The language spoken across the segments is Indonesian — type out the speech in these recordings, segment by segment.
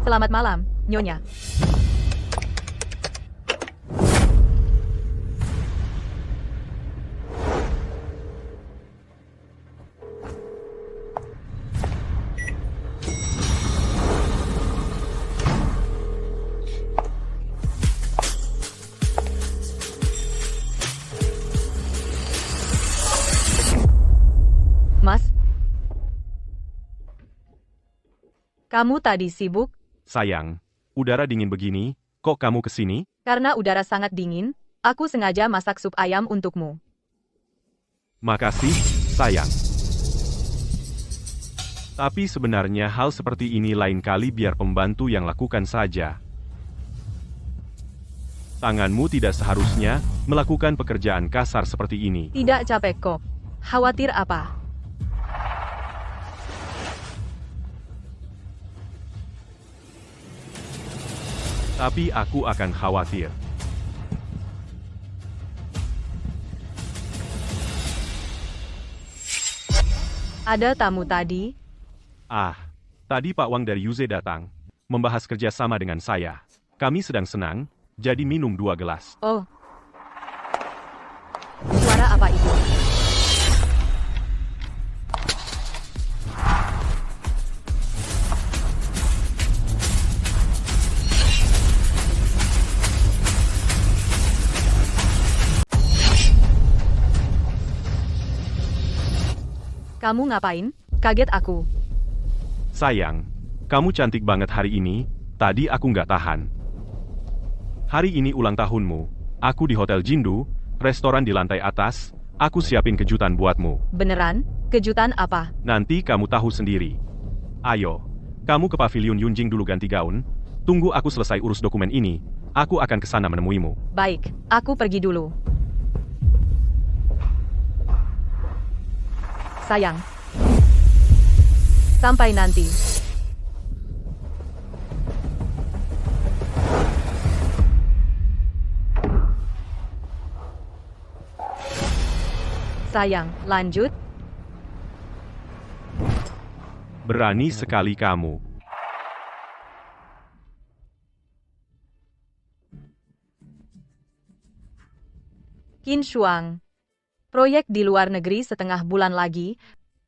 Selamat malam, Nyonya. Mas, kamu tadi sibuk? Sayang, udara dingin begini, kok kamu kesini? Karena udara sangat dingin, aku sengaja masak sup ayam untukmu. Makasih, sayang. Tapi sebenarnya hal seperti ini lain kali biar pembantu yang lakukan saja. Tanganmu tidak seharusnya melakukan pekerjaan kasar seperti ini. Tidak capek kok. Khawatir apa? Tapi aku akan khawatir. Ada tamu tadi? Tadi Pak Wang dari Yuze datang, membahas kerjasama dengan saya. Kami sedang senang, jadi minum 2 gelas. Oh. Suara apa itu? Kamu ngapain? Kaget aku. Sayang, kamu cantik banget hari ini, tadi aku nggak tahan. Hari ini ulang tahunmu, aku di Hotel Jindu, restoran di lantai atas, aku siapin kejutan buatmu. Beneran? Kejutan apa? Nanti kamu tahu sendiri. Ayo, kamu ke pavilion Yunjing dulu ganti gaun, tunggu aku selesai urus dokumen ini, aku akan ke sana menemuimu. Baik, aku pergi dulu. Sayang. Sampai nanti. Sayang, lanjut. Berani sekali kamu. Qin Shuang. Proyek di luar negeri setengah bulan lagi.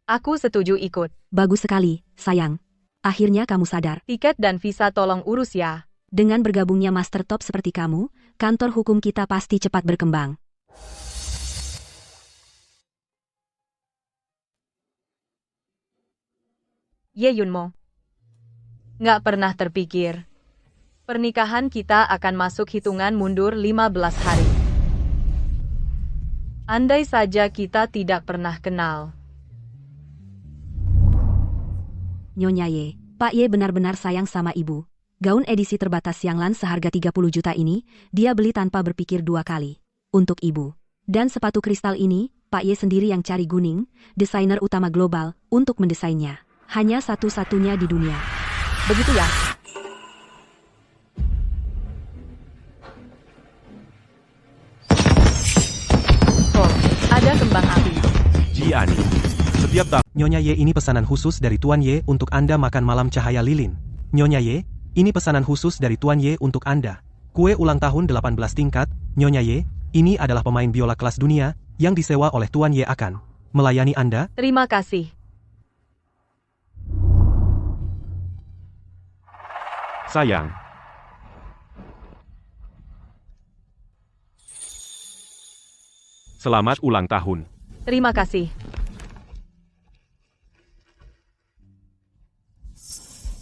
Aku setuju ikut. Bagus sekali, sayang. Akhirnya kamu sadar. Tiket dan visa tolong urus ya. Dengan bergabungnya master top seperti kamu, kantor hukum kita pasti cepat berkembang. Ye Yunmo. Nggak pernah terpikir. Pernikahan kita akan masuk hitungan mundur 15 hari. Andai saja kita tidak pernah kenal. Nyonya Ye, Pak Ye benar-benar sayang sama ibu. Gaun edisi terbatas Yanglan seharga 30 juta ini, dia beli tanpa berpikir 2 kali. Untuk ibu. Dan sepatu kristal ini, Pak Ye sendiri yang cari Guning, desainer utama global, untuk mendesainnya. Hanya satu-satunya di dunia. Begitu ya? Oh, ada kembang api. Jiani. Setiap tahun. Nyonya Ye, ini pesanan khusus dari Tuan Ye untuk Anda makan malam cahaya lilin. Nyonya Ye, ini pesanan khusus dari Tuan Ye untuk Anda. Kue ulang tahun 18 tingkat, Nyonya Ye, ini adalah pemain biola kelas dunia yang disewa oleh Tuan Ye akan melayani Anda. Terima kasih. Sayang. Selamat ulang tahun. Terima kasih.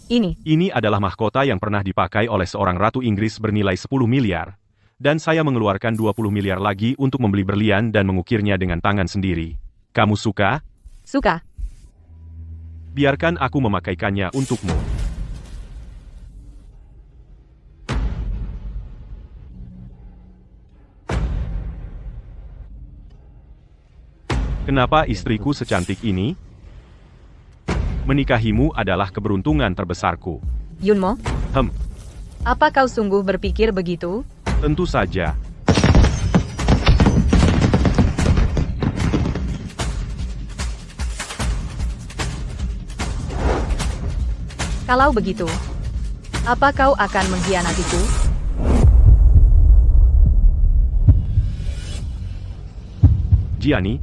Ini adalah mahkota yang pernah dipakai oleh seorang ratu Inggris bernilai 10 miliar. Dan saya mengeluarkan 20 miliar lagi untuk membeli berlian dan mengukirnya dengan tangan sendiri. Kamu suka? Suka. Biarkan aku memakaikannya untukmu. Kenapa istriku secantik ini? Menikahimu adalah keberuntungan terbesarku. Yunmo, Hem, apa kau sungguh berpikir begitu? tentu saja. Kalau begitu, Apa kau akan mengkhianatiku? Jiani,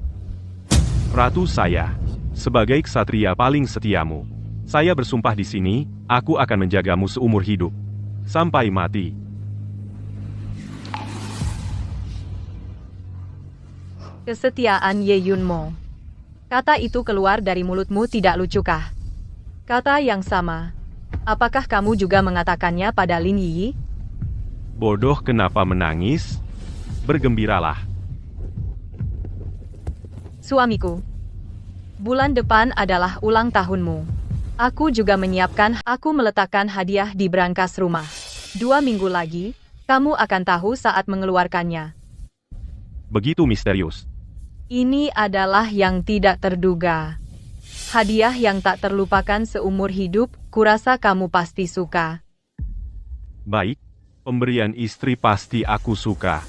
ratu saya, sebagai ksatria paling setiamu, saya bersumpah di sini, aku akan menjagamu seumur hidup, sampai mati. Kesetiaan Ye Yunmo. Kata itu keluar dari mulutmu tidak lucukah? Kata yang sama. Apakah kamu juga mengatakannya pada Lin Yi? Bodoh kenapa menangis? Bergembiralah. Suamiku. Bulan depan adalah ulang tahunmu. Aku juga menyiapkan, aku meletakkan hadiah di brankas rumah. 2 minggu lagi, kamu akan tahu saat mengeluarkannya. Begitu misterius. Ini adalah yang tidak terduga. Hadiah yang tak terlupakan seumur hidup, kurasa kamu pasti suka. Baik, pemberian istri pasti aku suka.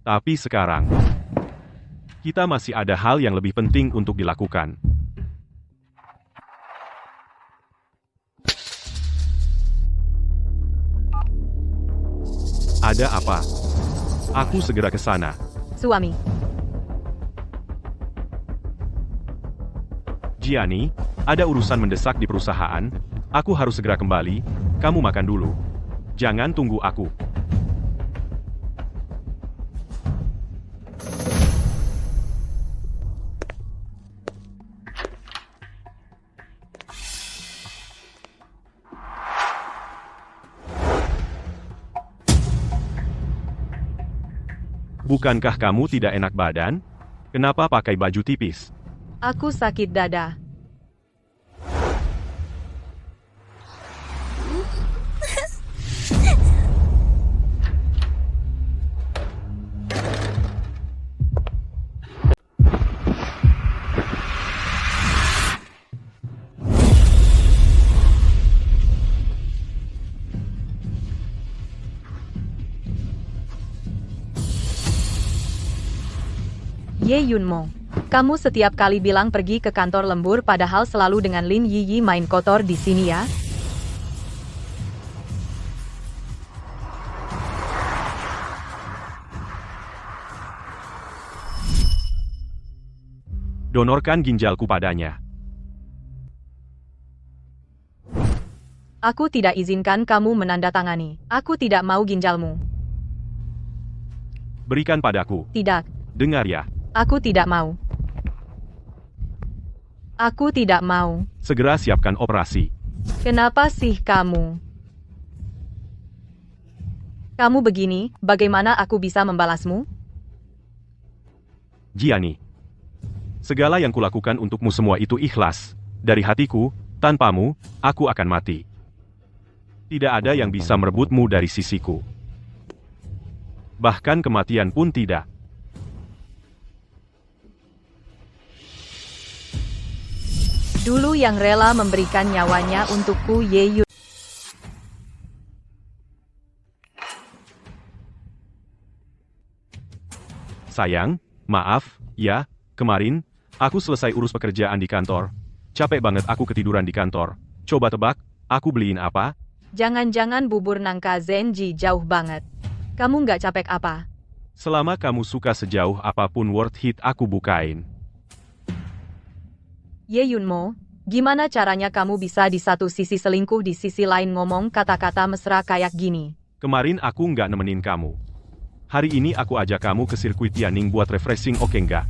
Tapi sekarang, kita masih ada hal yang lebih penting untuk dilakukan. Ada apa? Aku segera ke sana. Suami. Jiani, ada urusan mendesak di perusahaan. Aku harus segera kembali. Kamu makan dulu. Jangan tunggu aku. Bukankah kamu tidak enak badan? Kenapa pakai baju tipis? Aku sakit dada. Ye Yunmo, kamu setiap kali bilang pergi ke kantor lembur padahal selalu dengan Lin Yi main kotor di sini ya? Donorkan ginjalku padanya. Aku tidak izinkan kamu menandatangani. Aku tidak mau ginjalmu. Berikan padaku. Tidak. Dengar ya. Aku tidak mau. Aku tidak mau. Segera siapkan operasi. Kenapa sih kamu? Kamu begini, bagaimana aku bisa membalasmu? Jiani. Segala yang kulakukan untukmu semua itu ikhlas. Dari hatiku, tanpamu, aku akan mati. Tidak ada yang bisa merebutmu dari sisiku. Bahkan kematian pun tidak. Dulu yang rela memberikan nyawanya untukku Ye Yun. Sayang, maaf, ya, kemarin, aku selesai urus pekerjaan di kantor. Capek banget aku ketiduran di kantor. Coba tebak, aku beliin apa? Jangan-jangan bubur nangka Zenji jauh banget. Kamu nggak capek apa? Selama kamu suka sejauh apapun worth it aku bukain. Ye Yunmo, gimana caranya kamu bisa di satu sisi selingkuh di sisi lain ngomong kata-kata mesra kayak gini? Kemarin aku nggak nemenin kamu. Hari ini aku ajak kamu ke sirkuit Tianning buat refreshing, oke nggak?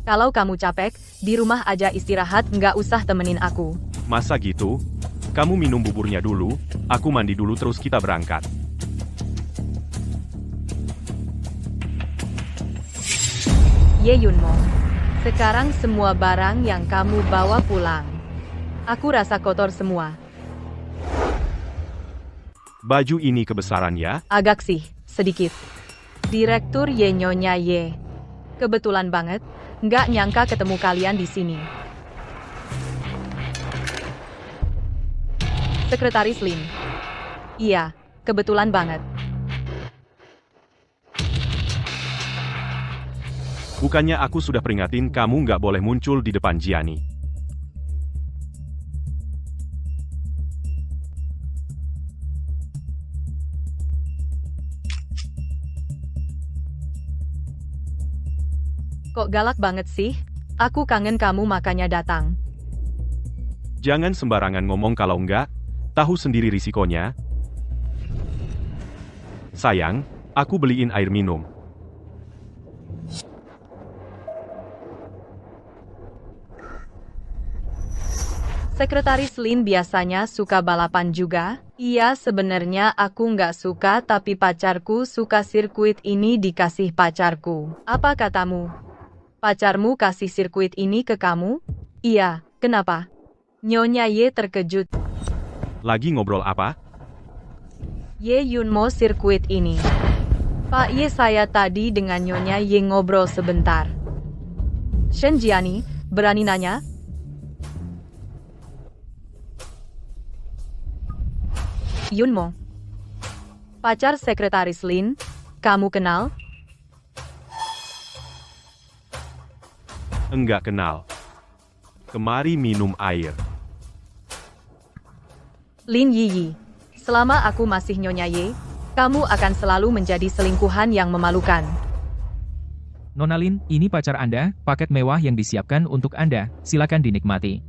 Kalau kamu capek, di rumah aja istirahat, nggak usah temenin aku. Masa gitu? Kamu minum buburnya dulu, aku mandi dulu terus kita berangkat. Ye Yunmo, sekarang semua barang yang kamu bawa pulang. Aku rasa kotor semua. Baju ini kebesaran ya? Agak sih, sedikit. Direktur Ye Nyonya Ye. Kebetulan banget, nggak nyangka ketemu kalian di sini. Sekretaris Lin. Iya, kebetulan banget. Bukannya aku sudah peringatin kamu nggak boleh muncul di depan Jiani. Kok galak banget sih? Aku kangen kamu makanya datang. Jangan sembarangan ngomong kalau enggak, tahu sendiri risikonya. Sayang, aku beliin air minum. Sekretaris Lin biasanya suka balapan juga. Iya, sebenarnya aku nggak suka tapi pacarku suka sirkuit ini dikasih pacarku. Apa katamu? Pacarmu kasih sirkuit ini ke kamu? Iya, kenapa? Nyonya Ye terkejut. Lagi ngobrol apa? Ye Yunmo sirkuit ini. Pak Ye, saya tadi dengan Nyonya Ye ngobrol sebentar. Shen Jiani, berani nanya? Yunmo. Pacar Sekretaris Lin, kamu kenal? Enggak kenal. Kemari minum air. Lin Yiyi. Selama aku masih Nyonya Ye, kamu akan selalu menjadi selingkuhan yang memalukan. Nona Lin, ini pacar Anda, paket mewah yang disiapkan untuk Anda, silakan dinikmati.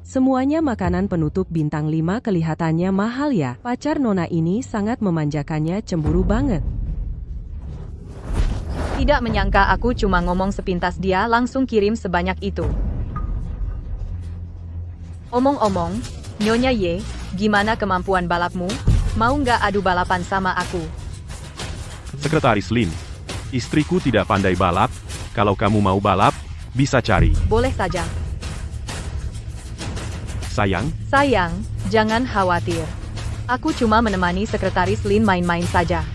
Semuanya makanan penutup bintang 5 kelihatannya mahal ya. Pacar Nona ini sangat memanjakannya, cemburu banget. Tidak menyangka aku cuma ngomong sepintas dia langsung kirim sebanyak itu. Omong-omong, Nyonya Ye, gimana kemampuan balapmu? Mau nggak adu balapan sama aku? Sekretaris Lin, istriku tidak pandai balap. Kalau kamu mau balap, bisa cari. Boleh saja. Sayang, Jangan khawatir. Aku cuma menemani Sekretaris Lin main-main saja.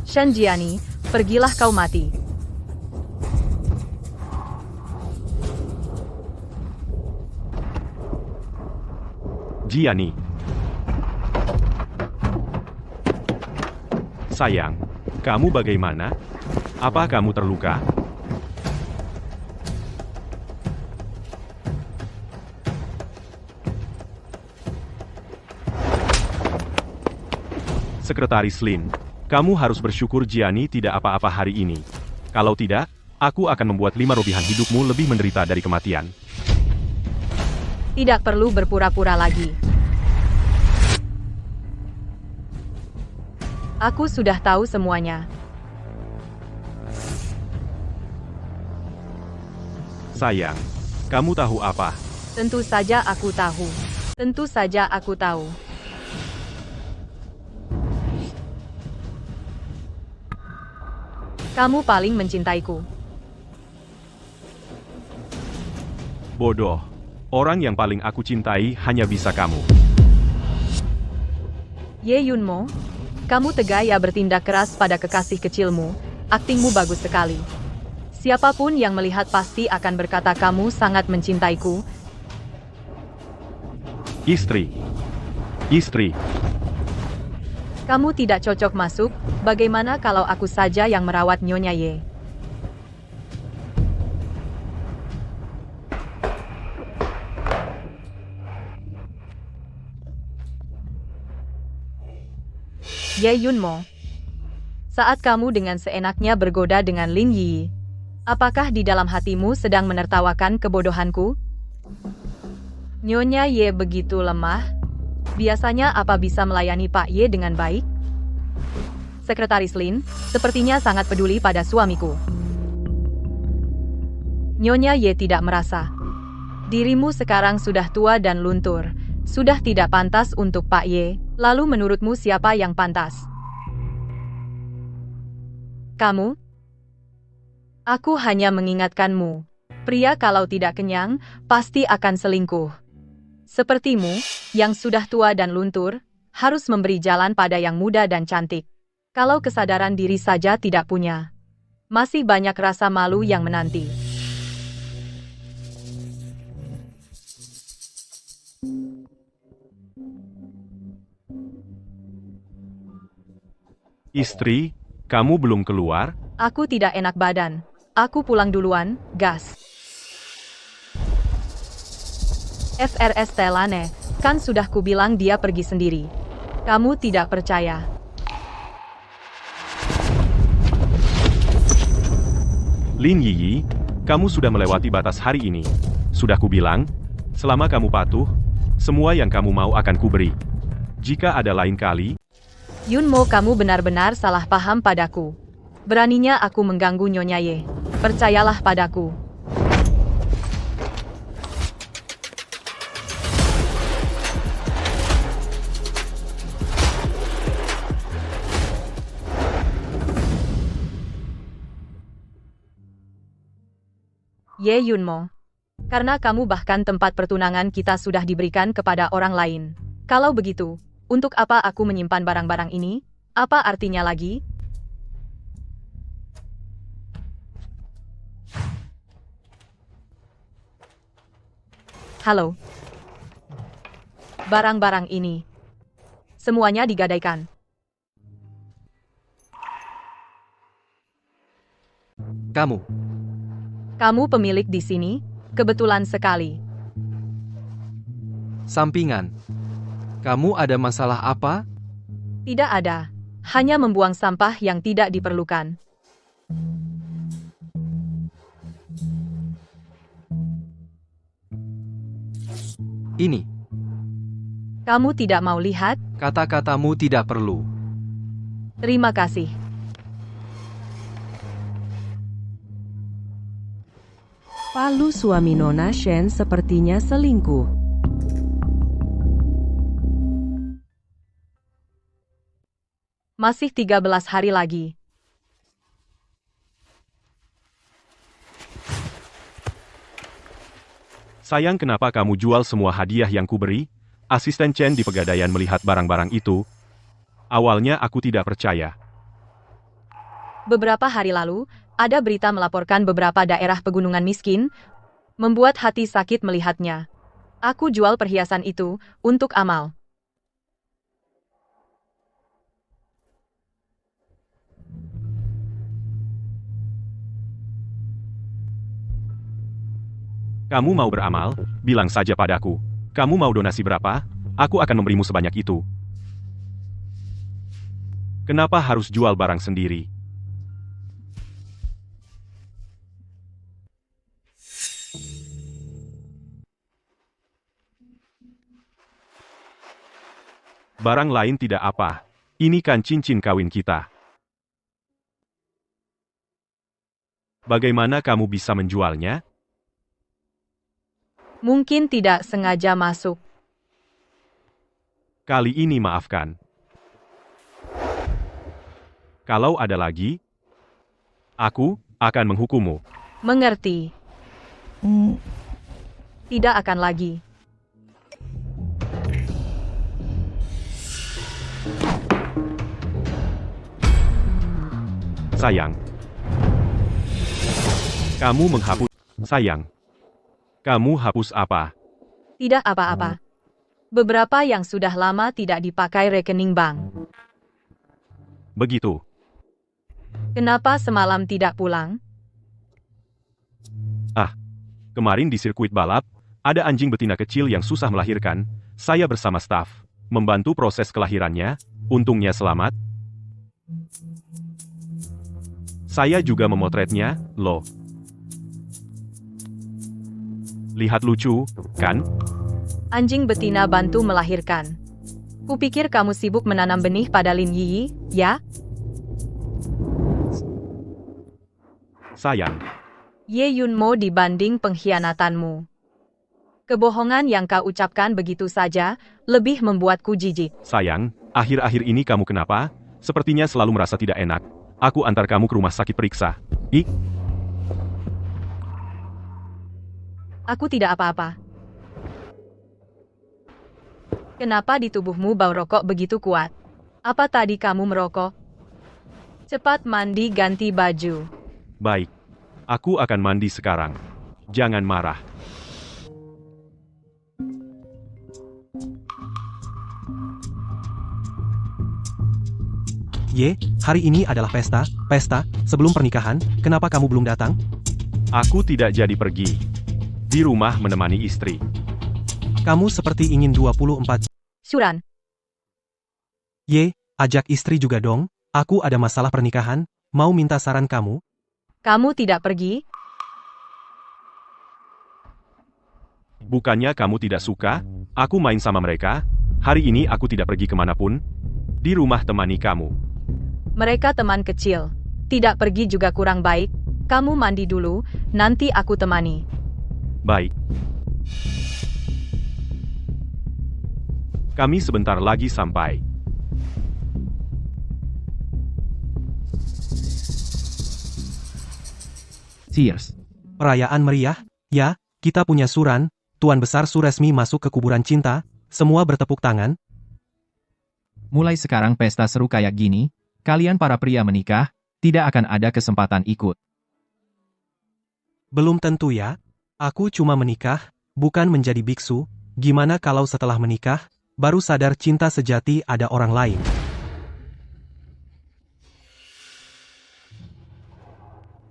Shen Jiani, pergilah kau mati. Jiani. Sayang, kamu bagaimana? Apa kamu terluka? Sekretaris Lin, kamu harus bersyukur Jiani tidak apa-apa hari ini. Kalau tidak, aku akan membuat 5 robihan hidupmu lebih menderita dari kematian. Tidak perlu berpura-pura lagi. Aku sudah tahu semuanya. Sayang, kamu tahu apa? Tentu saja aku tahu. Tentu saja aku tahu. Kamu paling mencintaiku. Bodoh. Orang yang paling aku cintai hanya bisa kamu. Ye Yunmo, kamu tega ya bertindak keras pada kekasih kecilmu. Aktingmu bagus sekali. Siapapun yang melihat pasti akan berkata kamu sangat mencintaiku. Istri. Kamu tidak cocok masuk, bagaimana kalau aku saja yang merawat Nyonya Ye? Ye Yunmo, saat kamu dengan seenaknya bergoda dengan Lin Yi, apakah di dalam hatimu sedang menertawakan kebodohanku? Nyonya Ye begitu lemah. Biasanya apa bisa melayani Pak Ye dengan baik? Sekretaris Lin, sepertinya sangat peduli pada suamiku. Nyonya Ye tidak merasa. Dirimu sekarang sudah tua dan luntur. Sudah tidak pantas untuk Pak Ye. Lalu menurutmu siapa yang pantas? Kamu? Aku hanya mengingatkanmu. Pria kalau tidak kenyang, pasti akan selingkuh. Sepertimu, yang sudah tua dan luntur, harus memberi jalan pada yang muda dan cantik. Kalau kesadaran diri saja tidak punya, masih banyak rasa malu yang menanti. Istri, kamu belum keluar? Aku tidak enak badan. Aku pulang duluan, gas. FRS Telane, kan sudah kubilang dia pergi sendiri. Kamu tidak percaya. Lin Yiyi, kamu sudah melewati batas hari ini. Sudah kubilang, selama kamu patuh, semua yang kamu mau akan kuberi. Jika ada lain kali, Yunmo, kamu benar-benar salah paham padaku. Beraninya aku mengganggu Nyonya Ye. Percayalah padaku. Ye Yunmo. Karena kamu bahkan tempat pertunangan kita sudah diberikan kepada orang lain. Kalau begitu, untuk apa aku menyimpan barang-barang ini? Apa artinya lagi? Halo. Barang-barang ini. Semuanya digadaikan. Kamu pemilik di sini? Kebetulan sekali. Sampingan. Kamu ada masalah apa? Tidak ada. Hanya membuang sampah yang tidak diperlukan. Ini, Kamu tidak mau lihat? kata-katamu tidak perlu. Terima kasih. Palu suami Nona Shen sepertinya selingkuh. Masih 13 hari lagi. sayang kenapa kamu jual semua hadiah yang kuberi? Asisten Chen di Pegadaian melihat barang-barang itu. Awalnya aku tidak percaya. Beberapa hari lalu, ada berita melaporkan beberapa daerah pegunungan miskin, membuat hati sakit melihatnya. Aku jual perhiasan itu, untuk amal. Kamu mau beramal? Bilang saja padaku. Kamu mau donasi berapa? Aku akan memberimu sebanyak itu. Kenapa harus jual barang sendiri? Barang lain tidak apa. Ini kan cincin kawin kita. Bagaimana kamu bisa menjualnya? Mungkin tidak sengaja masuk. Kali ini maafkan. Kalau ada lagi, aku akan menghukummu. Mengerti. Tidak akan lagi. Sayang. Kamu menghapus. Sayang. Kamu hapus apa? Tidak apa-apa. Beberapa yang sudah lama tidak dipakai rekening bank. Begitu. Kenapa semalam tidak pulang? Kemarin di sirkuit balap, ada anjing betina kecil yang susah melahirkan. Saya bersama staf membantu proses kelahirannya. Untungnya selamat. Saya juga memotretnya, loh. Lihat lucu, kan? Anjing betina bantu melahirkan. Kupikir kamu sibuk menanam benih pada Lin Yi, ya? Sayang. Ye Yunmo dibanding pengkhianatanmu. Kebohongan yang kau ucapkan begitu saja, lebih membuatku jijik. Sayang, akhir-akhir ini kamu kenapa? Sepertinya selalu merasa tidak enak. Aku antar kamu ke rumah sakit periksa. Aku tidak apa-apa. Kenapa di tubuhmu bau rokok begitu kuat? Apa tadi kamu merokok? Cepat mandi ganti baju. Baik. Aku akan mandi sekarang. Jangan marah. Ye, hari ini adalah pesta, sebelum pernikahan, kenapa kamu belum datang? Aku tidak jadi pergi. Di rumah menemani istri. Kamu seperti ingin 24 Suran, Ye, ajak istri juga dong, aku ada masalah pernikahan, mau minta saran kamu? kamu tidak pergi? Bukannya kamu tidak suka? Aku main sama mereka. Hari ini aku tidak pergi kemanapun. Di rumah temani kamu. Mereka teman kecil. Tidak pergi juga kurang baik. Kamu mandi dulu, nanti aku temani. Baik. Kami sebentar lagi sampai. Cheers. Perayaan meriah, ya, kita punya Suran, Tuan Besar Suresmi masuk ke kuburan cinta, semua bertepuk tangan. Mulai sekarang pesta seru kayak gini, kalian para pria menikah, tidak akan ada kesempatan ikut. Belum tentu ya, aku cuma menikah, bukan menjadi biksu, gimana kalau setelah menikah, baru sadar cinta sejati ada orang lain.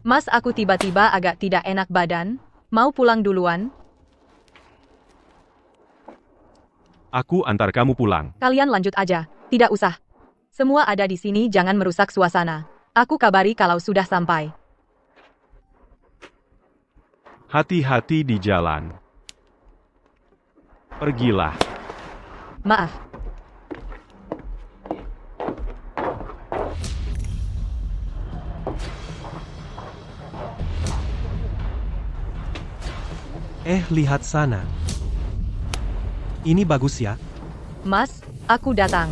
Mas, aku tiba-tiba agak tidak enak badan. Mau pulang duluan? Aku antar kamu pulang. Kalian lanjut aja. Tidak usah. Semua ada di sini, jangan merusak suasana. Aku kabari kalau sudah sampai. Hati-hati di jalan. Pergilah. Maaf. Lihat sana. Ini bagus ya. Mas, aku datang.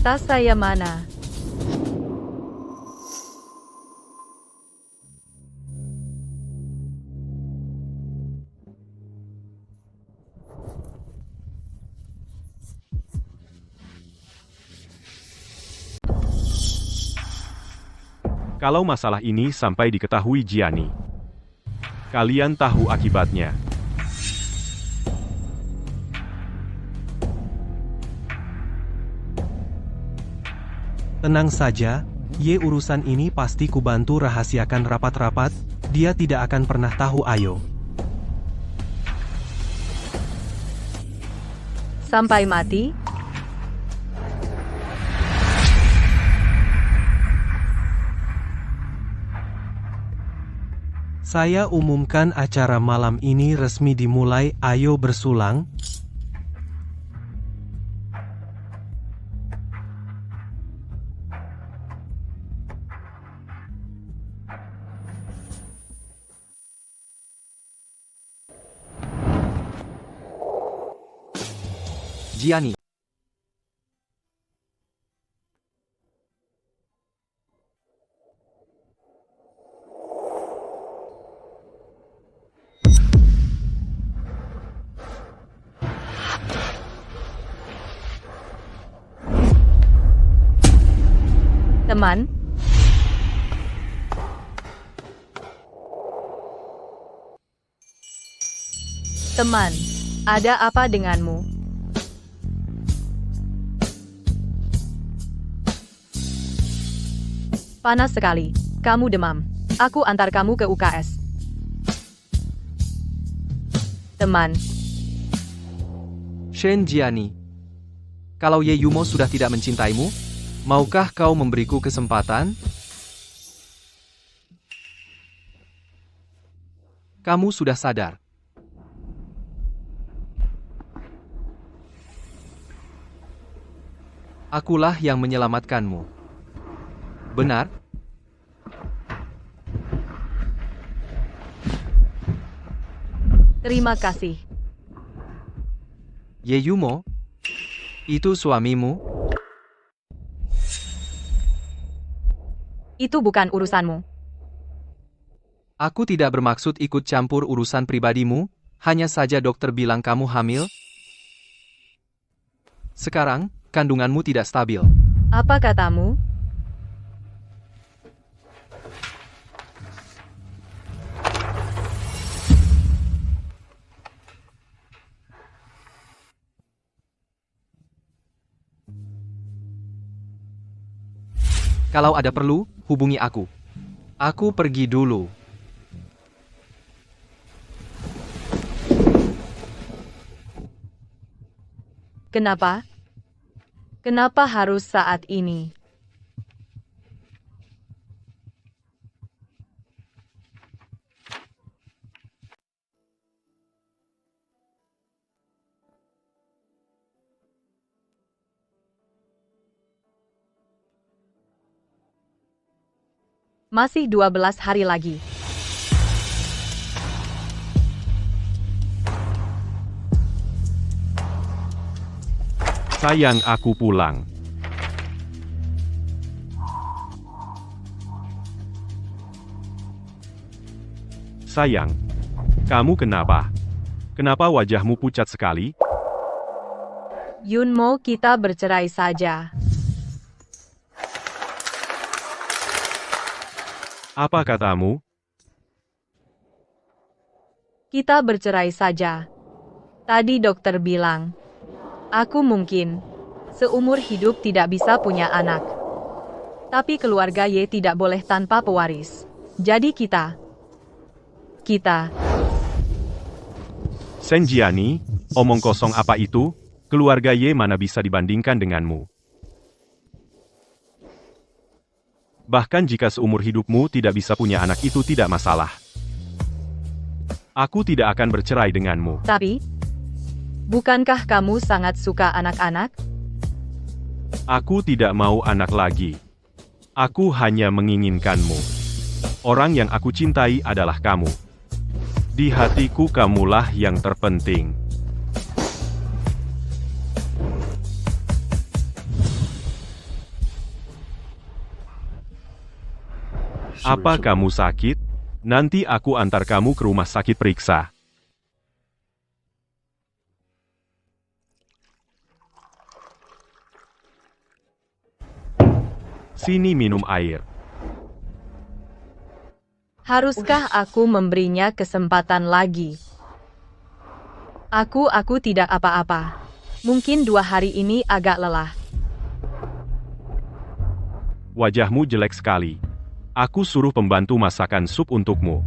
Tas saya mana? Kalau masalah ini sampai diketahui Gianni, kalian tahu akibatnya. Tenang saja, Ye, urusan ini pasti kubantu rahasiakan rapat-rapat, dia tidak akan pernah tahu. Ayo. Sampai mati? Saya umumkan acara malam ini resmi dimulai, ayo bersulang. Gianni. Teman? Teman, ada apa denganmu? Panas sekali. Kamu demam. Aku antar kamu ke UKS. Teman, Shen Gianni. Kalau Ye Yumo sudah tidak mencintaimu, maukah kau memberiku kesempatan? Kamu sudah sadar. Akulah yang menyelamatkanmu. Benar? terima kasih. Ye Yumo? Itu suamimu? Itu bukan urusanmu. Aku tidak bermaksud ikut campur urusan pribadimu, Hanya saja dokter bilang kamu hamil. Sekarang, kandunganmu tidak stabil. Apa katamu? Kalau ada perlu, hubungi aku. Aku pergi dulu. Kenapa? Kenapa harus saat ini? Masih 12 hari lagi. Sayang, aku pulang. Sayang, kamu kenapa? Kenapa wajahmu pucat sekali? Yunmo, kita bercerai saja. Apa katamu? Kita bercerai saja. Tadi dokter bilang, aku mungkin seumur hidup tidak bisa punya anak. Tapi keluarga Ye tidak boleh tanpa pewaris. Jadi kita. Senjiani, omong kosong apa itu? Keluarga Ye mana bisa dibandingkan denganmu? Bahkan jika seumur hidupmu tidak bisa punya anak itu tidak masalah. Aku tidak akan bercerai denganmu. Tapi, bukankah kamu sangat suka anak-anak? Aku tidak mau anak lagi. Aku hanya menginginkanmu. Orang yang aku cintai adalah kamu. Di hatiku kamulah yang terpenting. Apa kamu sakit? Nanti aku antar kamu ke rumah sakit periksa. Sini minum air. Haruskah aku memberinya kesempatan lagi? Aku tidak apa-apa. Mungkin 2 hari ini agak lelah. Wajahmu jelek sekali. Aku suruh pembantu masakan sup untukmu.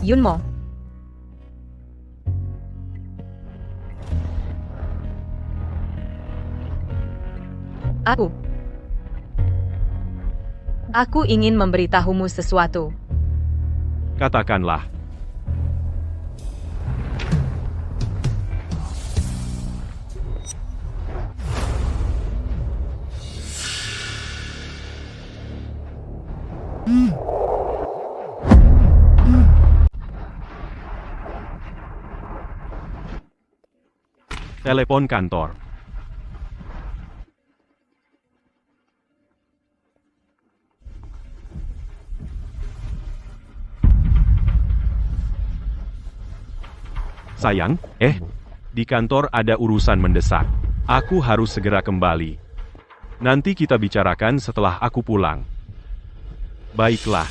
Yunmo. Aku ingin memberitahumu sesuatu. Katakanlah. Telepon kantor. Sayang, di kantor ada urusan mendesak. Aku harus segera kembali. Nanti kita bicarakan setelah aku pulang. Baiklah.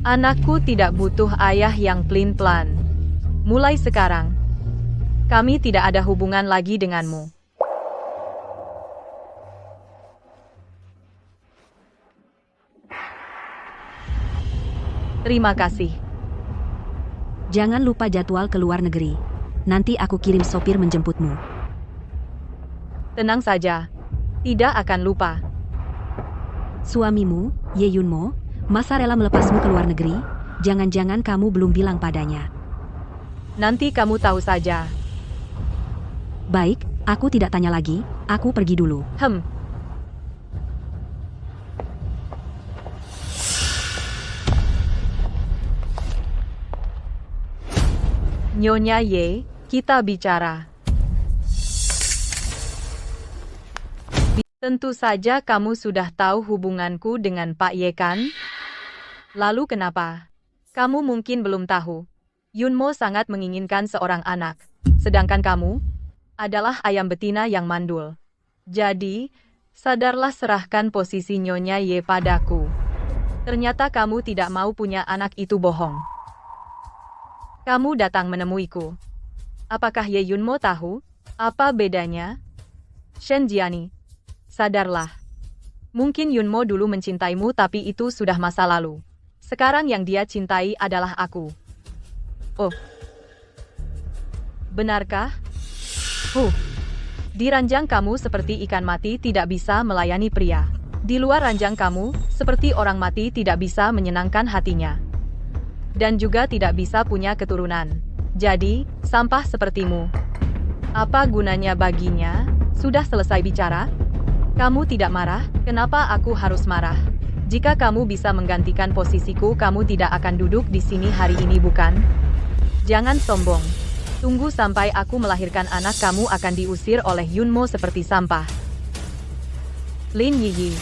Anakku tidak butuh ayah yang pelin-pelan. Mulai sekarang, kami tidak ada hubungan lagi denganmu. Terima kasih. Jangan lupa jadwal ke luar negeri. Nanti aku kirim sopir menjemputmu. Tenang saja. Tidak akan lupa. Suamimu, Ye Yunmo, masa rela melepasmu ke luar negeri? Jangan-jangan kamu belum bilang padanya. Nanti kamu tahu saja. Baik, aku tidak tanya lagi, aku pergi dulu. Nyonya Ye, kita bicara. Tentu saja kamu sudah tahu hubunganku dengan Pak Ye kan? Lalu kenapa? Kamu mungkin belum tahu. Yunmo sangat menginginkan seorang anak. Sedangkan kamu adalah ayam betina yang mandul. Jadi, sadarlah serahkan posisi Nyonya Ye padaku. Ternyata kamu tidak mau punya anak itu bohong. Kamu datang menemuiku. Apakah Ye Yunmo tahu apa bedanya? Shen Jiani, sadarlah. Mungkin Yunmo dulu mencintaimu tapi itu sudah masa lalu. Sekarang yang dia cintai adalah aku. Oh. Benarkah? Di ranjang kamu seperti ikan mati tidak bisa melayani pria. Di luar ranjang kamu, seperti orang mati tidak bisa menyenangkan hatinya. Dan juga tidak bisa punya keturunan. Jadi, sampah sepertimu. Apa gunanya baginya? Sudah selesai bicara? Kamu tidak marah? Kenapa aku harus marah? Jika kamu bisa menggantikan posisiku, kamu tidak akan duduk di sini hari ini, bukan? Jangan sombong. Tunggu sampai aku melahirkan anak, kamu akan diusir oleh Yunmo seperti sampah. Lin Yiyi,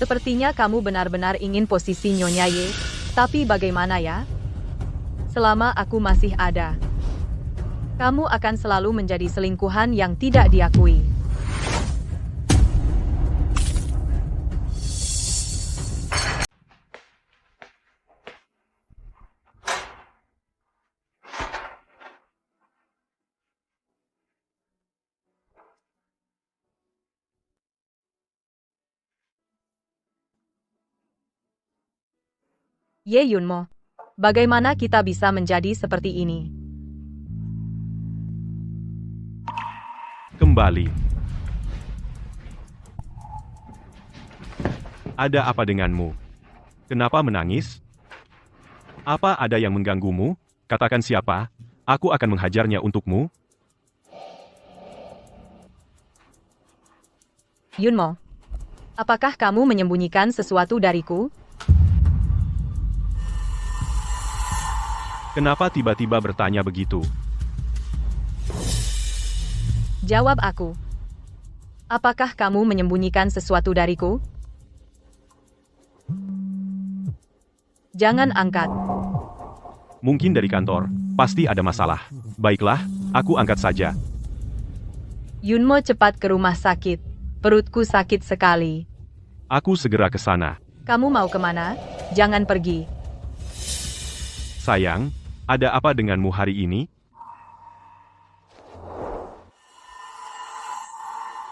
sepertinya kamu benar-benar ingin posisi Nyonya Ye. Tapi bagaimana ya? Selama aku masih ada, kamu akan selalu menjadi selingkuhan yang tidak diakui. Ye Yunmo, bagaimana kita bisa menjadi seperti ini? Kembali. Ada apa denganmu? Kenapa menangis? Apa ada yang mengganggumu? Katakan siapa, aku akan menghajarnya untukmu. Yunmo, apakah kamu menyembunyikan sesuatu dariku? Kenapa tiba-tiba bertanya begitu? Jawab aku. Apakah kamu menyembunyikan sesuatu dariku? Jangan angkat. Mungkin dari kantor, pasti ada masalah. Baiklah, aku angkat saja. Yunmo cepat ke rumah sakit. Perutku sakit sekali. Aku segera ke sana. Kamu mau kemana? Jangan pergi. Sayang, ada apa denganmu hari ini?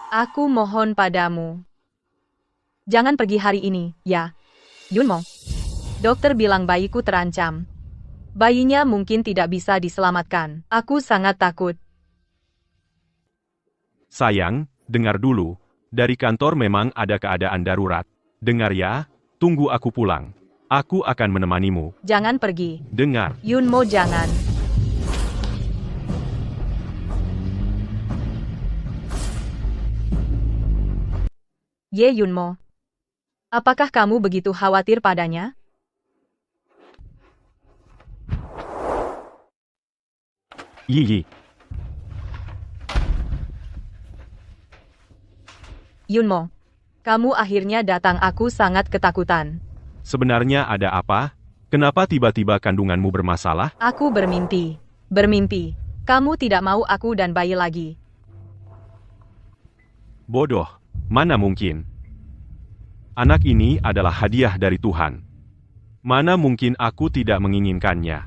Aku mohon padamu. Jangan pergi hari ini, ya. Yunmo. Dokter bilang bayiku terancam. Bayinya mungkin tidak bisa diselamatkan. Aku sangat takut. Sayang, dengar dulu. Dari kantor memang ada keadaan darurat. Dengar ya, tunggu aku pulang. Aku akan menemanimu. Jangan pergi. Dengar. Yunmo, jangan. Ye Yunmo. Apakah kamu begitu khawatir padanya? Yiyi. Yunmo. Kamu akhirnya datang, aku sangat ketakutan. Sebenarnya ada apa? Kenapa tiba-tiba kandunganmu bermasalah? Aku bermimpi. Bermimpi. Kamu tidak mau aku dan bayi lagi. Bodoh. Mana mungkin? Anak ini adalah hadiah dari Tuhan. Mana mungkin aku tidak menginginkannya?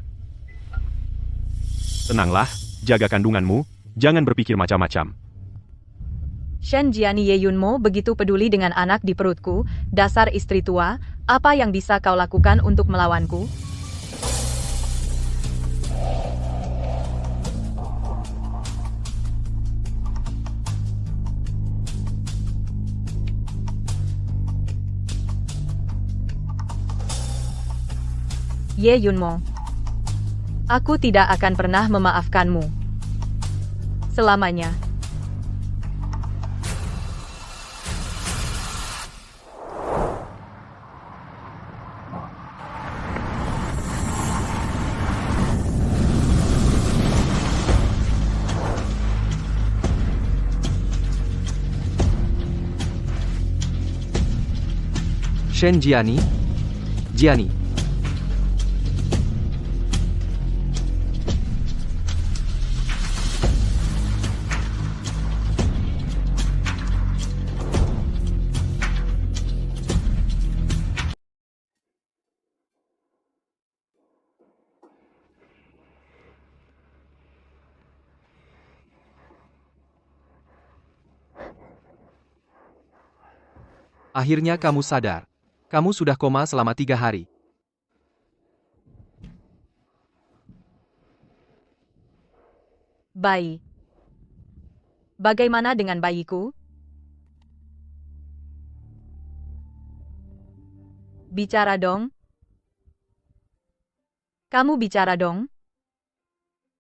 Tenanglah, jaga kandunganmu, jangan berpikir macam-macam. Shen Jiani. Ye Yunmo begitu peduli dengan anak di perutku, dasar istri tua, apa yang bisa kau lakukan untuk melawanku? Ye Yunmo. Aku tidak akan pernah memaafkanmu. Selamanya. Shen Jiani. Jiani. Akhirnya kamu sadar. Kamu sudah koma selama 3 hari. Bayi. Bagaimana dengan bayiku? Bicara dong. Kamu bicara dong.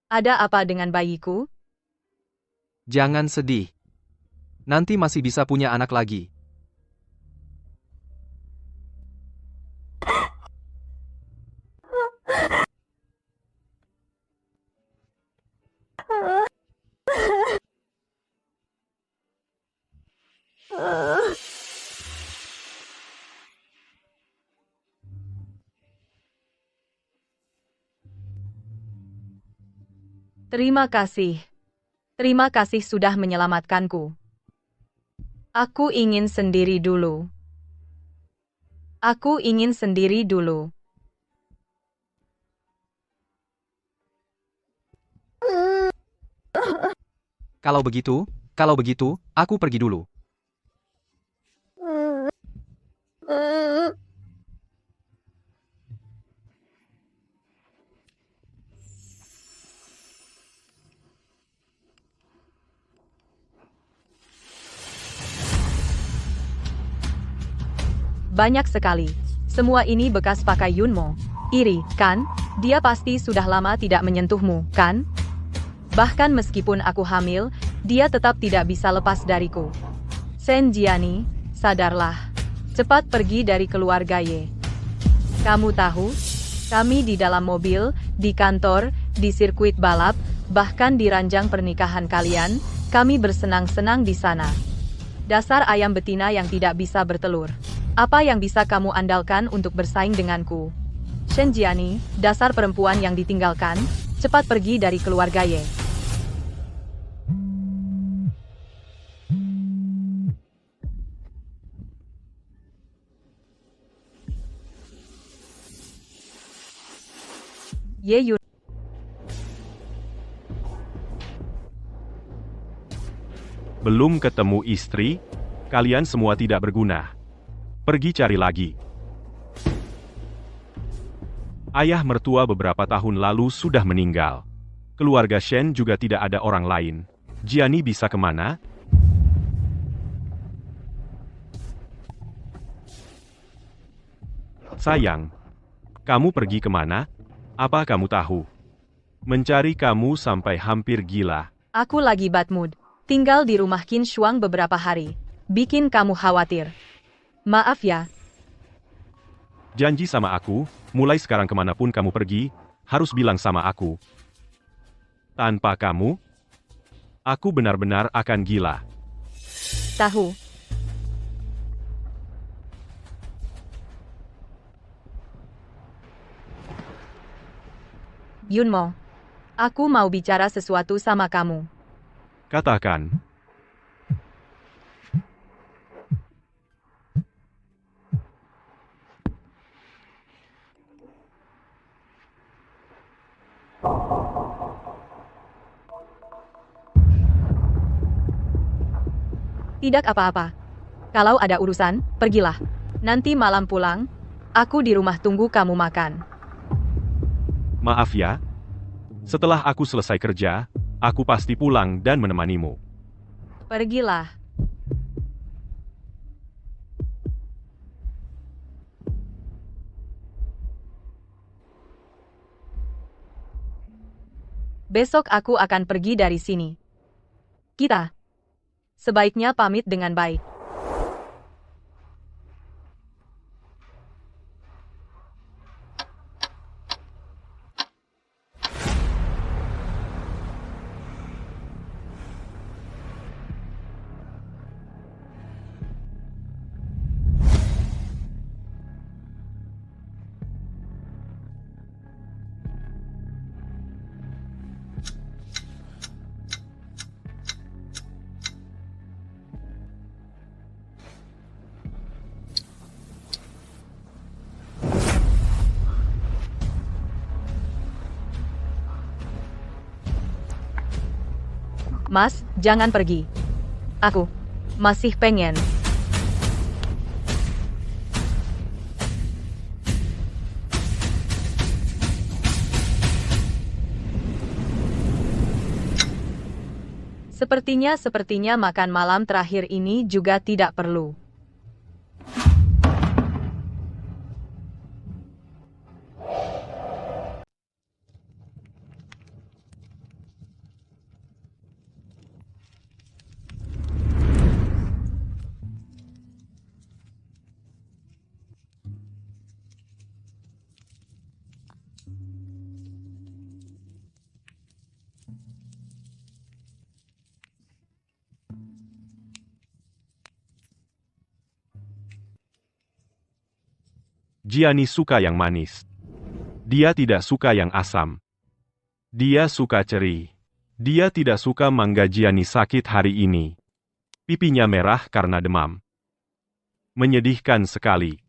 Ada apa dengan bayiku? Jangan sedih. Nanti masih bisa punya anak lagi. Terima kasih. Terima kasih sudah menyelamatkanku. Aku ingin sendiri dulu. Aku ingin sendiri dulu. Kalau begitu, aku pergi dulu. Banyak sekali. Semua ini bekas pakai Yunmo. Iri, kan? Dia pasti sudah lama tidak menyentuhmu, kan? Bahkan meskipun aku hamil, dia tetap tidak bisa lepas dariku. Shen Jiani, sadarlah. Cepat pergi dari keluarga Ye. Kamu tahu? Kami di dalam mobil, di kantor, di sirkuit balap, bahkan di ranjang pernikahan kalian, kami bersenang-senang di sana. Dasar ayam betina yang tidak bisa bertelur. Apa yang bisa kamu andalkan untuk bersaing denganku? Shen Jiani, dasar perempuan yang ditinggalkan, cepat pergi dari keluarga Ye. Ye Yun. Belum ketemu istri? Kalian semua tidak berguna. Pergi cari lagi. Ayah mertua beberapa tahun lalu sudah meninggal. Keluarga Shen juga tidak ada orang lain. Jiani bisa kemana? Sayang, kamu pergi kemana? Apa kamu tahu? Mencari kamu sampai hampir gila. Aku lagi bad mood. Tinggal di rumah Qin Shuang beberapa hari. Bikin kamu khawatir. Maaf ya. Janji sama aku, mulai sekarang kemanapun kamu pergi, harus bilang sama aku. Tanpa kamu, aku benar-benar akan gila. Tahu. Yunmo. Aku mau bicara sesuatu sama kamu. Katakan. Tidak apa-apa. Kalau ada urusan, pergilah. Nanti malam pulang, aku di rumah tunggu kamu makan. Maaf ya. Setelah aku selesai kerja, aku pasti pulang dan menemanimu. Pergilah. Besok aku akan pergi dari sini. Kita sebaiknya pamit dengan baik. Mas, jangan pergi. Aku masih pengen. Sepertinya makan malam terakhir ini juga tidak perlu. Gianni suka yang manis. Dia tidak suka yang asam. Dia suka ceri. Dia tidak suka mangga. Gianni sakit hari ini. Pipinya merah karena demam. Menyedihkan sekali.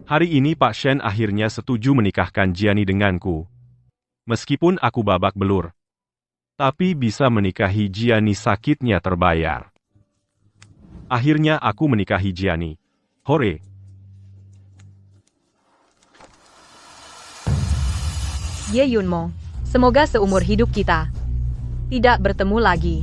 Hari ini Pak Shen akhirnya setuju menikahkan Gianni denganku. Meskipun aku babak belur. Tapi bisa menikahi Gianni, sakitnya terbayar. Akhirnya aku menikahi Gianni. Hore! Ye Yunmo, semoga seumur hidup kita tidak bertemu lagi.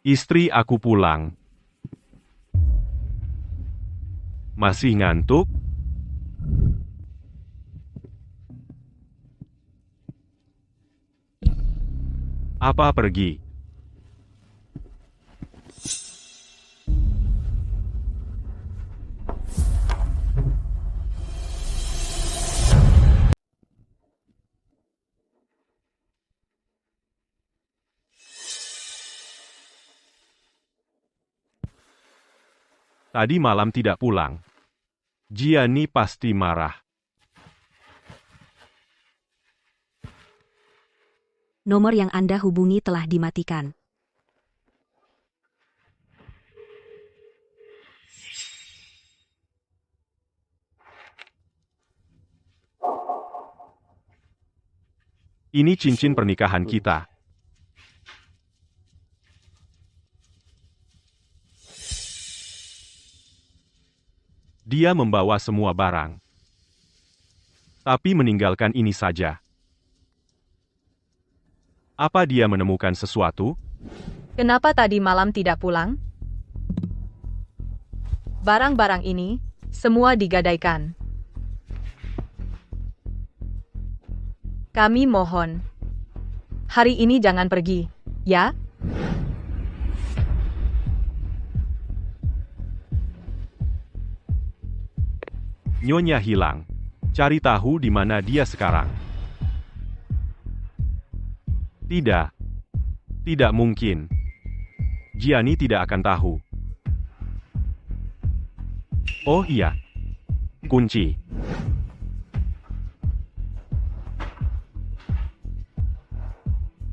Istri aku pulang. Masih ngantuk? Apa pergi? Tadi malam tidak pulang. Gianni pasti marah. Nomor yang Anda hubungi telah dimatikan. Ini cincin pernikahan kita. Dia membawa semua barang. Tapi meninggalkan ini saja. Apa dia menemukan sesuatu? Kenapa tadi malam tidak pulang? Barang-barang ini semua digadaikan. Kami mohon. Hari ini jangan pergi, ya? Nyonya hilang. Cari tahu di mana dia sekarang. Tidak. Tidak mungkin. Gianni tidak akan tahu. Oh iya. Kunci.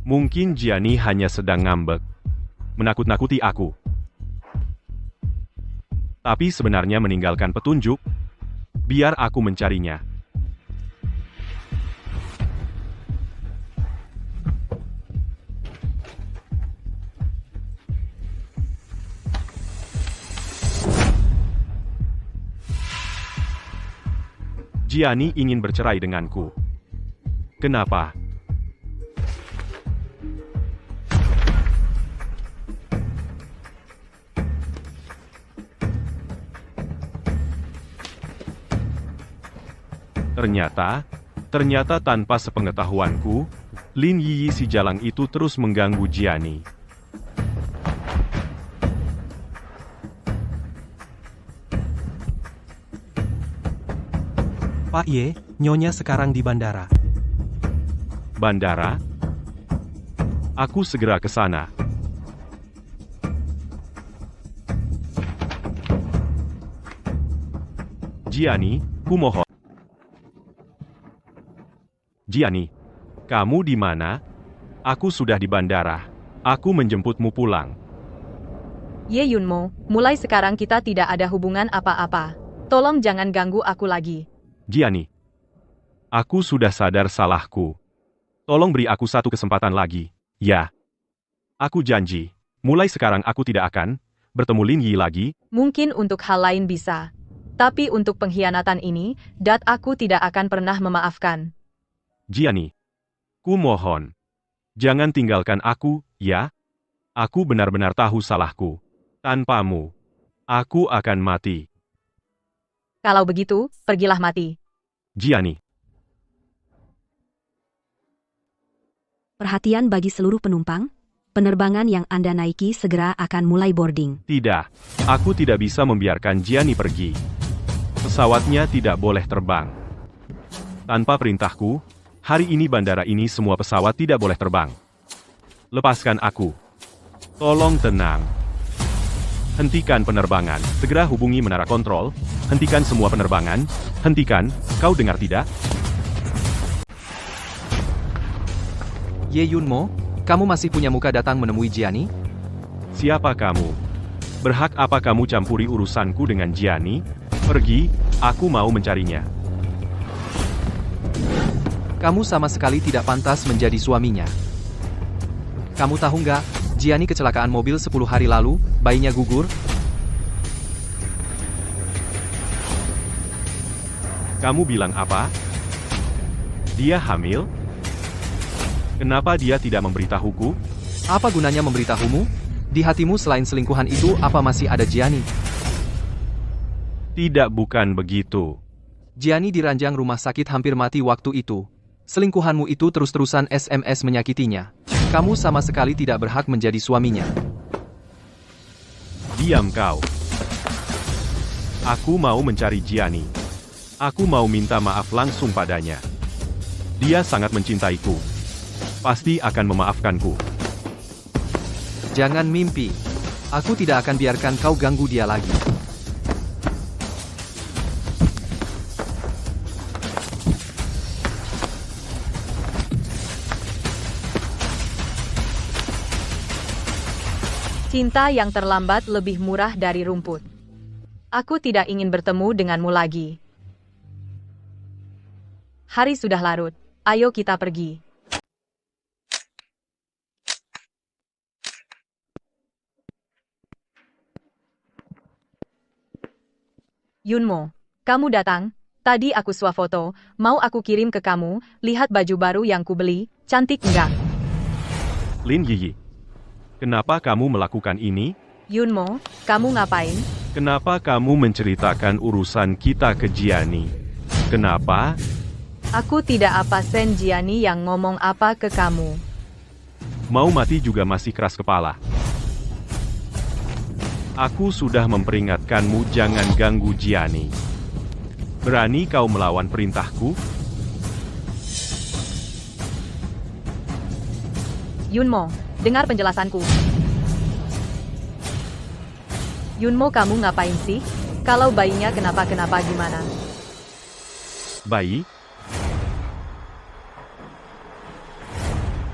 Mungkin Gianni hanya sedang ngambek. Menakut-nakuti aku. Tapi sebenarnya meninggalkan petunjuk. Biar aku mencarinya. Jiani ingin bercerai denganku. Kenapa? Ternyata tanpa sepengetahuanku, Lin Yiyi si jalang itu terus mengganggu Jiani. Pak Ye, Nyonya sekarang di bandara. Bandara? Aku segera ke sana. Jiani, kumohon. Jiani, kamu di mana? Aku sudah di bandara. Aku menjemputmu pulang. Ye Yunmo, mulai sekarang kita tidak ada hubungan apa-apa. Tolong jangan ganggu aku lagi. Jiani, aku sudah sadar salahku. Tolong beri aku satu kesempatan lagi. Ya. Aku janji, mulai sekarang aku tidak akan bertemu Lin Yi lagi. Mungkin untuk hal lain bisa. Tapi untuk pengkhianatan ini, aku tidak akan pernah memaafkan. Jiani, kumohon. Jangan tinggalkan aku, ya? Aku benar-benar tahu salahku. Tanpamu, aku akan mati. Kalau begitu, pergilah mati. Jiani. Perhatian bagi seluruh penumpang, penerbangan yang Anda naiki segera akan mulai boarding. Tidak, aku tidak bisa membiarkan Jiani pergi. Pesawatnya tidak boleh terbang. Tanpa perintahku, hari ini bandara ini semua pesawat tidak boleh terbang. Lepaskan aku. Tolong tenang. Hentikan penerbangan. Segera hubungi menara kontrol. Hentikan semua penerbangan. Hentikan. Kau dengar tidak? Ye Yunmo, kamu masih punya muka datang menemui Jiani? Siapa kamu? Berhak apa kamu campuri urusanku dengan Jiani? Pergi, aku mau mencarinya. Kamu sama sekali tidak pantas menjadi suaminya. Kamu tahu nggak, Jiani kecelakaan mobil 10 hari lalu, bayinya gugur. Kamu bilang apa? Dia hamil? Kenapa dia tidak memberitahuku? Apa gunanya memberitahumu? Di hatimu selain selingkuhan itu, apa masih ada Jiani? Tidak, bukan begitu. Jiani diranjang rumah sakit hampir mati waktu itu. Selingkuhanmu itu terus-terusan SMS menyakitinya. Kamu sama sekali tidak berhak menjadi suaminya. Diam kau. Aku mau mencari Jiani. Aku mau minta maaf langsung padanya. Dia sangat mencintaiku. Pasti akan memaafkanku. Jangan mimpi. Aku tidak akan biarkan kau ganggu dia lagi. Cinta yang terlambat lebih murah dari rumput. Aku tidak ingin bertemu denganmu lagi. Hari sudah larut. Ayo kita pergi. Yunmo, kamu datang. Tadi aku swafoto, mau aku kirim ke kamu, lihat baju baru yang kubeli, cantik enggak? Lin Yiyi. Kenapa kamu melakukan ini? Yunmo, kamu ngapain? Kenapa kamu menceritakan urusan kita ke Jiani? Kenapa? Aku tidak apa sen Jiani yang ngomong apa ke kamu. Mau mati juga masih keras kepala. Aku sudah memperingatkanmu jangan ganggu Jiani. Berani kau melawan perintahku? Yunmo, dengar penjelasanku. Yunmo, kamu ngapain sih? Kalau bayinya kenapa-kenapa gimana? Bayi?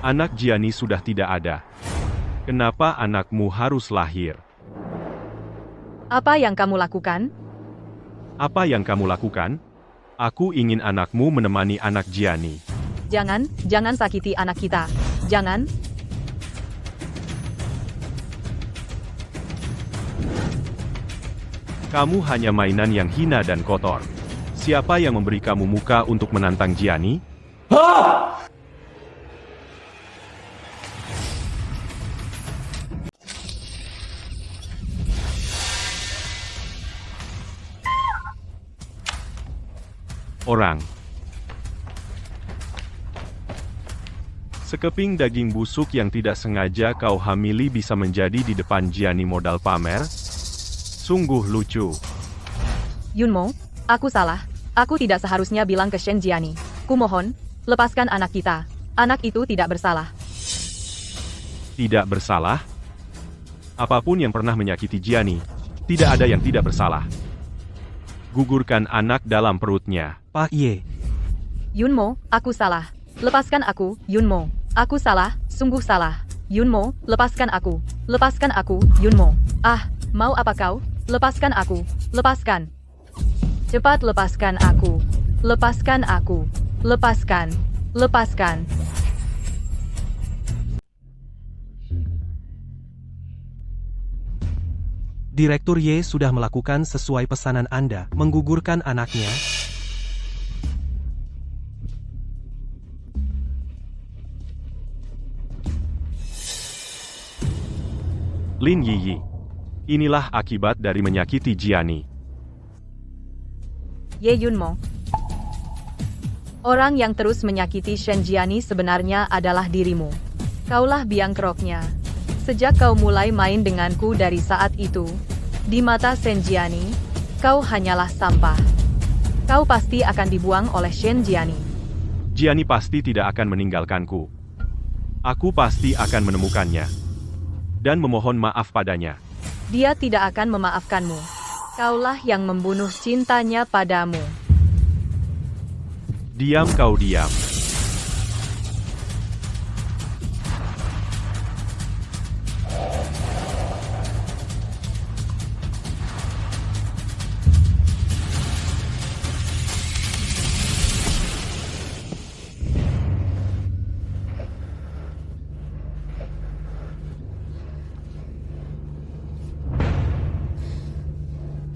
Anak Jiani sudah tidak ada. Kenapa anakmu harus lahir? Apa yang kamu lakukan? Apa yang kamu lakukan? Aku ingin anakmu menemani anak Jiani. Jangan sakiti anak kita. Jangan. Kamu hanya mainan yang hina dan kotor. Siapa yang memberi kamu muka untuk menantang Jiani? Orang. Sekeping daging busuk yang tidak sengaja kau hamili bisa menjadi di depan Jiani modal pamer? Sungguh lucu. Yunmo, aku salah. Aku tidak seharusnya bilang ke Shen Jiani. Kumohon, lepaskan anak kita. Anak itu tidak bersalah. Tidak bersalah? Apapun yang pernah menyakiti Jiani, tidak ada yang tidak bersalah. Gugurkan anak dalam perutnya. Pak Ye. Yunmo, aku salah. Lepaskan aku, Yunmo. Aku salah, sungguh salah. Yunmo, lepaskan aku. Lepaskan aku, Yunmo. Ah, mau apa kau? Lepaskan aku. Lepaskan. Cepat lepaskan aku. Lepaskan aku. Lepaskan. Lepaskan. Direktur Ye sudah melakukan sesuai pesanan Anda, menggugurkan anaknya. Lin Yiyi. Inilah akibat dari menyakiti Jiani. Ye Yunmo. Orang yang terus menyakiti Shen Jiani sebenarnya adalah dirimu. Kaulah biang keroknya. Sejak kau mulai main denganku dari saat itu, di mata Shen Jiani, kau hanyalah sampah. Kau pasti akan dibuang oleh Shen Jiani. Jiani pasti tidak akan meninggalkanku. Aku pasti akan menemukannya. Dan memohon maaf padanya. Dia tidak akan memaafkanmu. Kaulah yang membunuh cintanya padamu. Diam kau diam.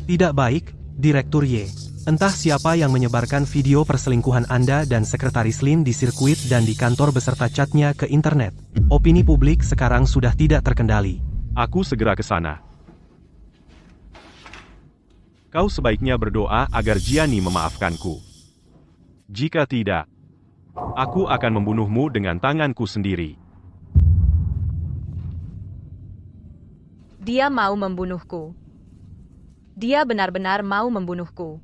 Tidak baik, Direktur Ye. Entah siapa yang menyebarkan video perselingkuhan Anda dan Sekretaris Lin di sirkuit dan di kantor beserta catnya ke internet. Opini publik sekarang sudah tidak terkendali. Aku segera ke sana. Kau sebaiknya berdoa agar Jiani memaafkanku. Jika tidak, aku akan membunuhmu dengan tanganku sendiri. Dia mau membunuhku. Dia benar-benar mau membunuhku.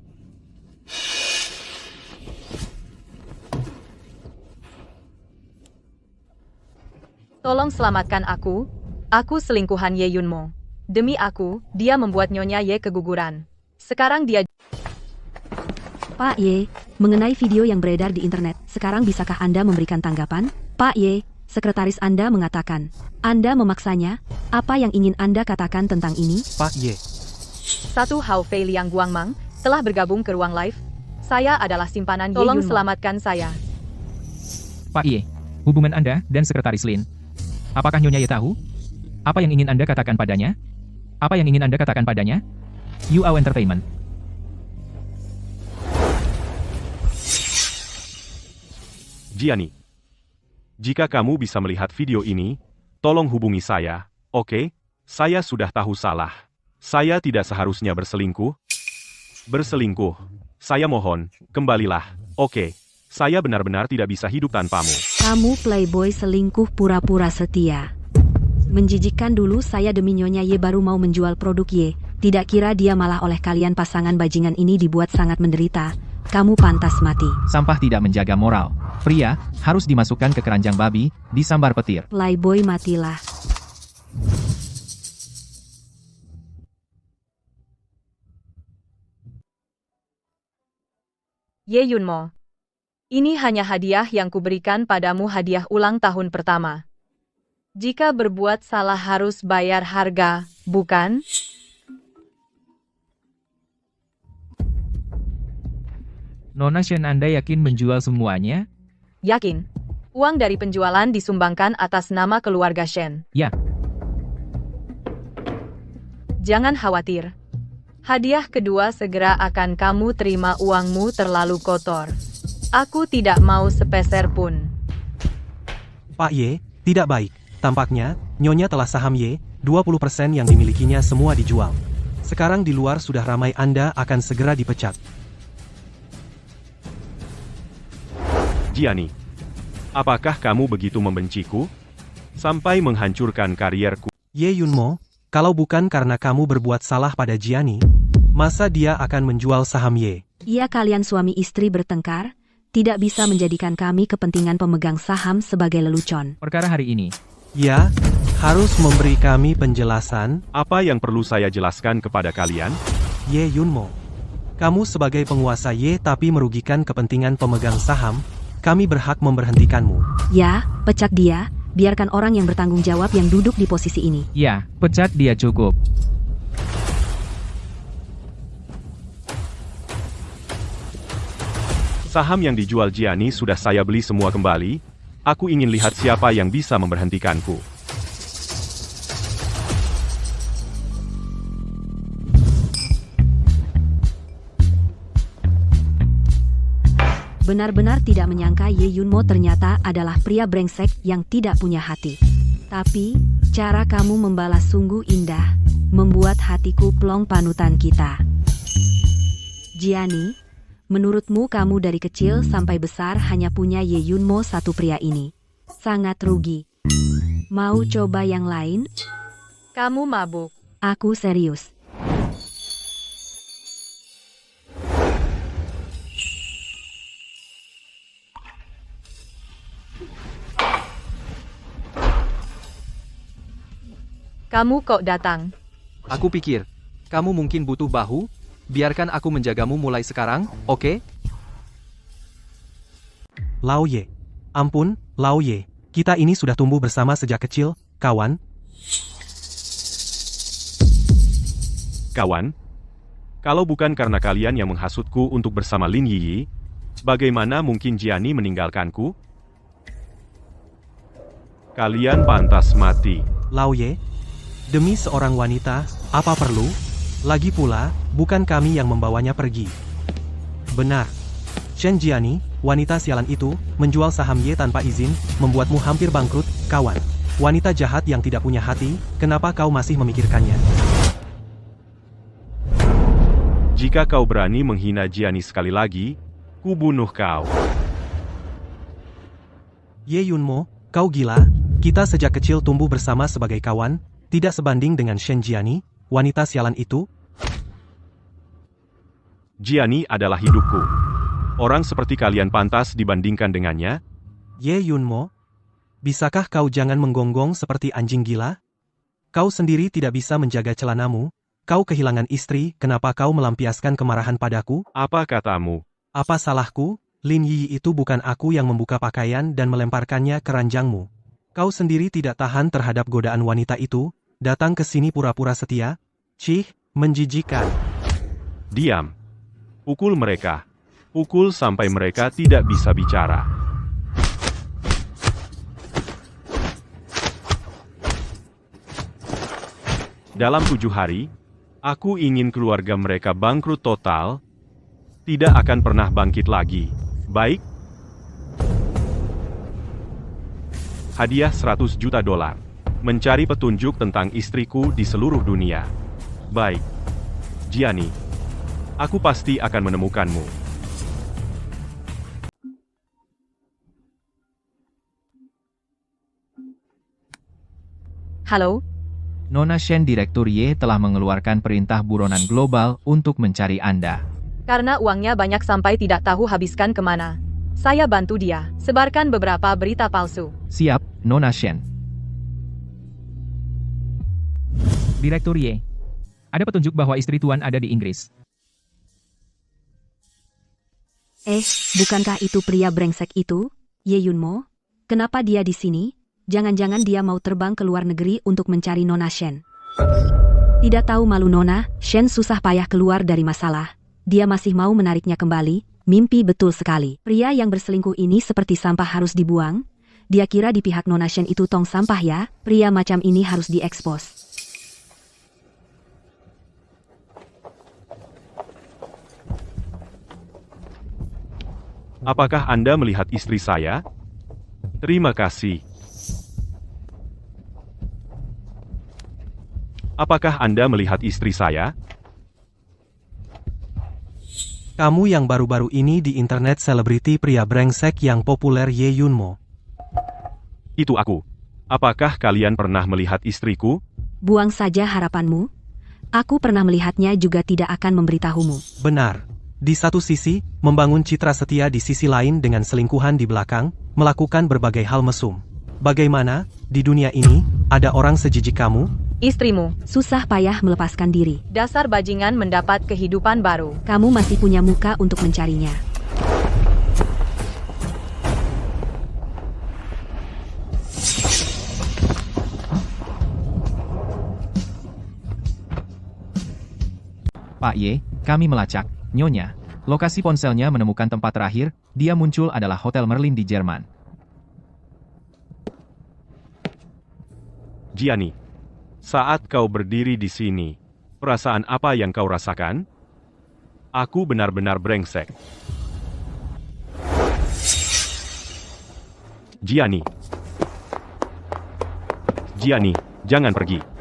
Tolong selamatkan aku. Aku selingkuhan Ye Yunmo. Demi aku, dia membuat Nyonya Ye keguguran. Sekarang dia... Pak Ye, mengenai video yang beredar di internet, sekarang bisakah Anda memberikan tanggapan? Pak Ye, sekretaris Anda mengatakan, Anda memaksanya. Apa yang ingin Anda katakan tentang ini? Pak Ye. Satu Hao Fei Liang Guangmang telah bergabung ke ruang live. Saya adalah simpanan Ye Yunmo. Tolong selamatkan saya. Pak Ye, hubungan Anda dan Sekretaris Lin. Apakah Nyonya Ye tahu? Apa yang ingin Anda katakan padanya? Apa yang ingin Anda katakan padanya? UAU Entertainment. Jiani. Jika kamu bisa melihat video ini, tolong hubungi saya, oke? Saya sudah tahu salah. Saya tidak seharusnya berselingkuh. Berselingkuh. Saya mohon, kembalilah. Oke. Saya benar-benar tidak bisa hidup tanpamu. Kamu playboy selingkuh pura-pura setia. Menjijikkan dulu saya demi Nyonya Ye baru mau menjual produk Ye. Tidak kira dia malah oleh kalian pasangan bajingan ini dibuat sangat menderita. Kamu pantas mati. Sampah tidak menjaga moral. Pria, harus dimasukkan ke keranjang babi, disambar petir. Playboy matilah. Ye Yunmo. Ini hanya hadiah yang kuberikan padamu, hadiah ulang tahun pertama. Jika berbuat salah harus bayar harga, bukan? Nona Shen, Anda yakin menjual semuanya? Yakin. Uang dari penjualan disumbangkan atas nama keluarga Shen. Ya. Jangan khawatir. Hadiah kedua segera akan kamu terima, uangmu terlalu kotor. Aku tidak mau sepeser pun. Pak Ye, tidak baik. Tampaknya, Nyonya telah saham Y, 20% yang dimilikinya semua dijual. Sekarang di luar sudah ramai, Anda akan segera dipecat. Jiani, apakah kamu begitu membenciku? Sampai menghancurkan karierku. Ye Yunmo, kalau bukan karena kamu berbuat salah pada Jiani, masa dia akan menjual saham Y? Ia kalian suami istri bertengkar, tidak bisa menjadikan kami kepentingan pemegang saham sebagai lelucon. Perkara hari ini. Ya, harus memberi kami penjelasan. Apa yang perlu saya jelaskan kepada kalian? Ye Yunmo, kamu sebagai penguasa Y tapi merugikan kepentingan pemegang saham, kami berhak memberhentikanmu. Ya, pecat dia, biarkan orang yang bertanggung jawab yang duduk di posisi ini. Ya, pecat dia cukup. Saham yang dijual Jiani sudah saya beli semua kembali. Aku ingin lihat siapa yang bisa memberhentikanku. Benar-benar tidak menyangka Ye Yunmo ternyata adalah pria brengsek yang tidak punya hati. Tapi, cara kamu membalas sungguh indah, membuat hatiku plong. Panutan kita. Jiani, menurutmu kamu dari kecil sampai besar hanya punya Ye Yunmo satu pria ini. Sangat rugi. Mau coba yang lain? Kamu mabuk. Aku serius. Kamu kok datang? Aku pikir, kamu mungkin butuh bahu, biarkan aku menjagamu mulai sekarang, oke? Lao Ye. Ampun, Lao Ye. Kita ini sudah tumbuh bersama sejak kecil, kawan. Kawan, kalau bukan karena kalian yang menghasutku untuk bersama Lin Yiyi, bagaimana mungkin Jiani meninggalkanku? Kalian pantas mati. Lao Ye, demi seorang wanita, apa perlu? Lagi pula, bukan kami yang membawanya pergi. Benar. Shen Jiani, wanita sialan itu, menjual saham Y tanpa izin, membuatmu hampir bangkrut, kawan. Wanita jahat yang tidak punya hati, kenapa kau masih memikirkannya? Jika kau berani menghina Jiani sekali lagi, ku bunuh kau. Ye Yunmo, kau gila? Kita sejak kecil tumbuh bersama sebagai kawan, tidak sebanding dengan Shen Jiani, wanita sialan itu. Jiani adalah hidupku. Orang seperti kalian pantas dibandingkan dengannya? Ye Yunmo, bisakah kau jangan menggonggong seperti anjing gila? Kau sendiri tidak bisa menjaga celanamu, kau kehilangan istri, kenapa kau melampiaskan kemarahan padaku? Apa katamu? Apa salahku? Lin Yi itu bukan aku yang membuka pakaian dan melemparkannya ke ranjangmu. Kau sendiri tidak tahan terhadap godaan wanita itu, datang ke sini pura-pura setia? Cih, menjijikan. Diam. Pukul mereka. Pukul sampai mereka tidak bisa bicara. Dalam 7 hari, aku ingin keluarga mereka bangkrut total, tidak akan pernah bangkit lagi. Baik? Hadiah $100 juta. Mencari petunjuk tentang istriku di seluruh dunia. Baik. Jiani, aku pasti akan menemukanmu. Halo? Nona Shen Direktur Y telah mengeluarkan perintah buronan global untuk mencari Anda. Karena uangnya banyak sampai tidak tahu habiskan kemana. Saya bantu dia, sebarkan beberapa berita palsu. Siap, Nona Shen. Direktur Y, ada petunjuk bahwa istri Tuan ada di Inggris. Bukankah itu pria brengsek itu, Ye Yunmo? Kenapa dia di sini? Jangan-jangan dia mau terbang ke luar negeri untuk mencari Nona Shen. Tidak tahu malu Nona, Shen susah payah keluar dari masalah. Dia masih mau menariknya kembali, mimpi betul sekali. Pria yang berselingkuh ini seperti sampah harus dibuang. Dia kira di pihak Nona Shen itu tong sampah ya, pria macam ini harus diekspos. Apakah Anda melihat istri saya? Terima kasih. Apakah Anda melihat istri saya? Kamu yang baru-baru ini di internet selebriti pria brengsek yang populer Ye Yunmo. Itu aku. Apakah kalian pernah melihat istriku? Buang saja harapanmu. Aku pernah melihatnya juga tidak akan memberitahumu. Benar. Di satu sisi, membangun citra setia, di sisi lain dengan selingkuhan di belakang, melakukan berbagai hal mesum. Bagaimana, di dunia ini, ada orang sejijik kamu? Istrimu, Susah payah melepaskan diri. dasar bajingan mendapat kehidupan baru. Kamu masih punya muka untuk mencarinya. Pak Ye, kami melacak, Nyonya. Lokasi ponselnya menemukan tempat terakhir, dia muncul adalah Hotel Merlin di Jerman. Gianni, saat kau berdiri di sini, perasaan apa yang kau rasakan? Aku benar-benar brengsek. Gianni. Gianni, jangan pergi.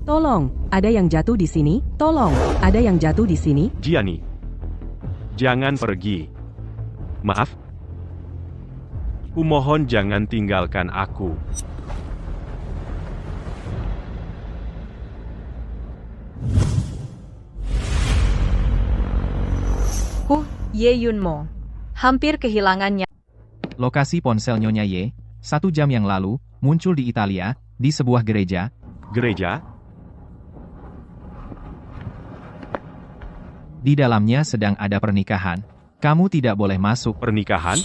Tolong, ada yang jatuh di sini. Tolong, ada yang jatuh di sini. Gianni, jangan pergi. Maaf. Kumohon jangan tinggalkan aku. Ye Yunmo. Hampir kehilangannya. Lokasi ponsel Nyonya Ye, 1 jam yang lalu, muncul di Italia, di sebuah gereja. Gereja? Di dalamnya sedang ada pernikahan. Kamu tidak boleh masuk. Pernikahan?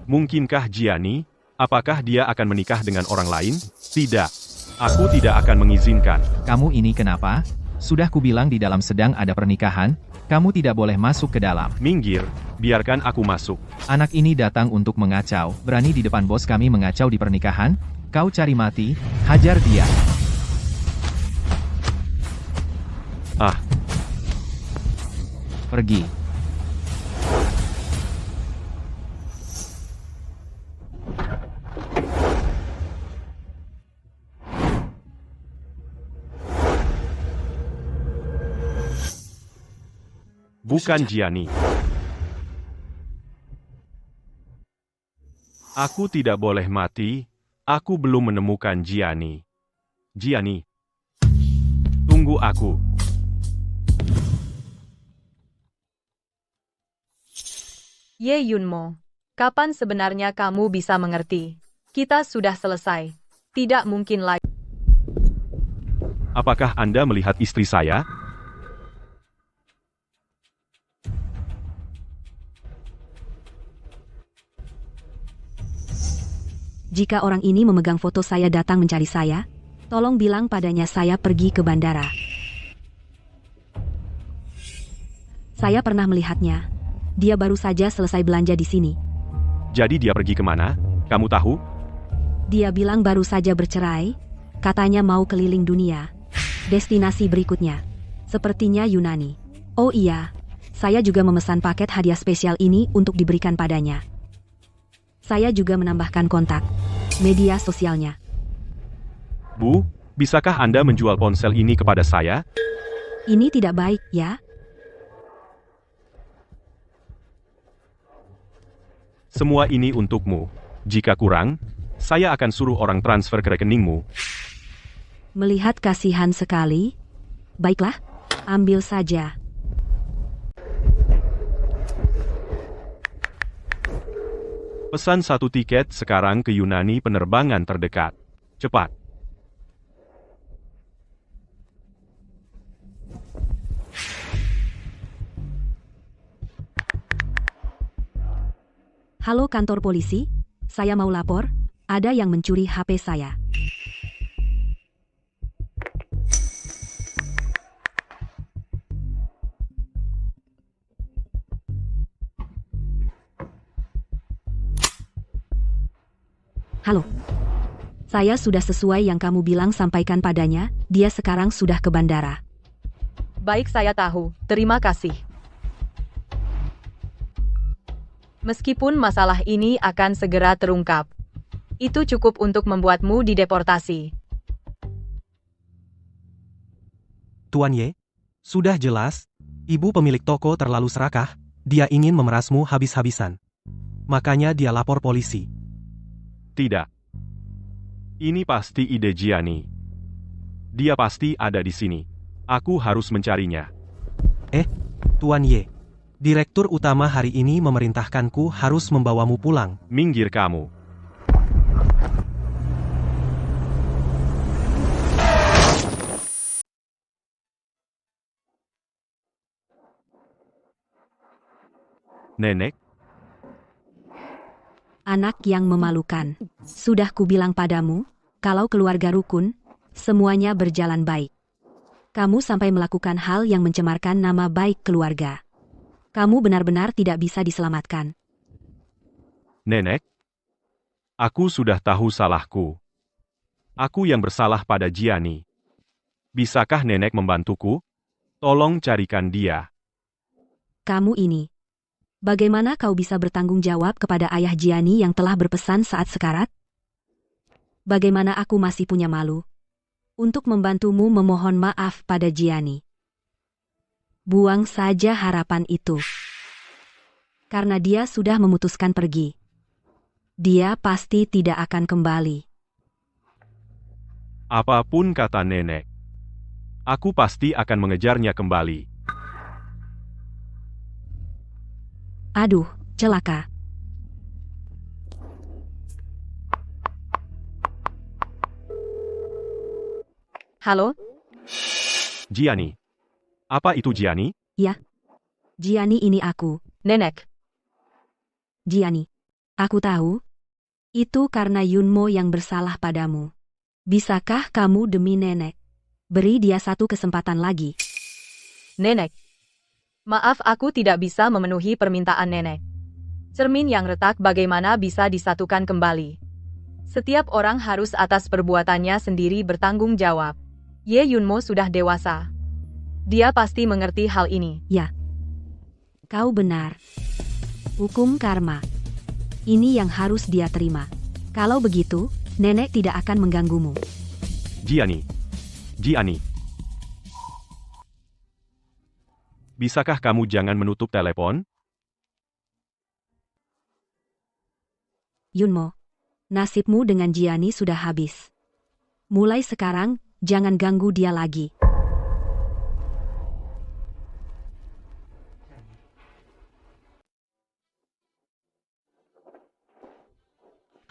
Mungkinkah Gianni? Apakah dia akan menikah dengan orang lain? Tidak. Aku tidak akan mengizinkan. Kamu ini kenapa? Sudah kubilang di dalam sedang ada pernikahan, kamu tidak boleh masuk ke dalam. Minggir, biarkan aku masuk. Anak ini datang untuk mengacau, berani di depan bos kami mengacau di pernikahan? Kau cari mati, hajar dia. Ah, Pergi. bukan Gianni. Aku tidak boleh mati. Aku belum menemukan Gianni. Gianni, tunggu aku. Ye Yunmo. Kapan sebenarnya kamu bisa mengerti? Kita sudah selesai. Tidak mungkin lagi. Apakah Anda melihat istri saya? Jika orang ini memegang foto saya datang mencari saya, tolong bilang padanya saya pergi ke bandara. Saya pernah melihatnya. Dia baru saja selesai belanja di sini. Jadi dia pergi kemana? Kamu tahu? Dia bilang baru saja bercerai, katanya mau keliling dunia. Destinasi berikutnya, sepertinya Yunani. Oh iya, saya juga memesan paket hadiah spesial ini untuk diberikan padanya. Saya juga menambahkan kontak media sosialnya. Bu, bisakah Anda menjual ponsel ini kepada saya? Ini tidak baik, ya? Semua ini untukmu. Jika kurang, saya akan suruh orang transfer ke rekeningmu. Melihat kasihan sekali. Baiklah, ambil saja. Pesan 1 tiket sekarang ke Yunani penerbangan terdekat. Cepat. Halo kantor polisi, saya mau lapor, ada yang mencuri HP saya. Halo. Saya sudah sesuai yang kamu bilang, sampaikan padanya, dia sekarang sudah ke bandara. Baik, saya tahu. Terima kasih. Meskipun masalah ini akan segera terungkap, itu cukup untuk membuatmu dideportasi. Tuan Ye, sudah jelas, ibu pemilik toko terlalu serakah, dia ingin memerasmu habis-habisan. Makanya dia lapor polisi. Tidak. Ini pasti ide Gianni. Dia pasti ada di sini. Aku harus mencarinya. Tuan Ye, direktur utama hari ini memerintahkanku harus membawamu pulang. Minggir kamu. Nenek, Anak yang memalukan. Sudah kubilang padamu, kalau keluarga rukun, semuanya berjalan baik. Kamu sampai melakukan hal yang mencemarkan nama baik keluarga. Kamu benar-benar tidak bisa diselamatkan. Nenek. Aku sudah tahu salahku. Aku yang bersalah pada Gianni. Bisakah Nenek membantuku? Tolong carikan dia. Kamu ini. Bagaimana kau bisa bertanggung jawab kepada ayah Gianni yang telah berpesan saat sekarat? Bagaimana aku masih punya malu untuk membantumu memohon maaf pada Gianni? Buang saja harapan itu. Karena dia sudah memutuskan pergi. Dia pasti tidak akan kembali. Apapun kata Nenek, aku pasti akan mengejarnya kembali. Aduh, celaka. Halo? Gianni. Apa itu Gianni? Ya. Gianni, ini aku. Nenek. Gianni. Aku tahu. Itu karena Yunmo yang bersalah padamu. Bisakah kamu demi nenek beri dia satu kesempatan lagi? Nenek. Maaf, aku tidak bisa memenuhi permintaan Nenek. Cermin yang retak bagaimana bisa disatukan kembali? Setiap orang harus atas perbuatannya sendiri bertanggung jawab. Ye Yunmo sudah dewasa. Dia pasti mengerti hal ini. Ya. Kau benar. Hukum karma. Ini yang harus dia terima. Kalau begitu, nenek tidak akan mengganggumu. Gianni. Gianni. Bisakah kamu jangan menutup telepon? Yunmo, nasibmu dengan Gianni sudah habis. Mulai sekarang, jangan ganggu dia lagi.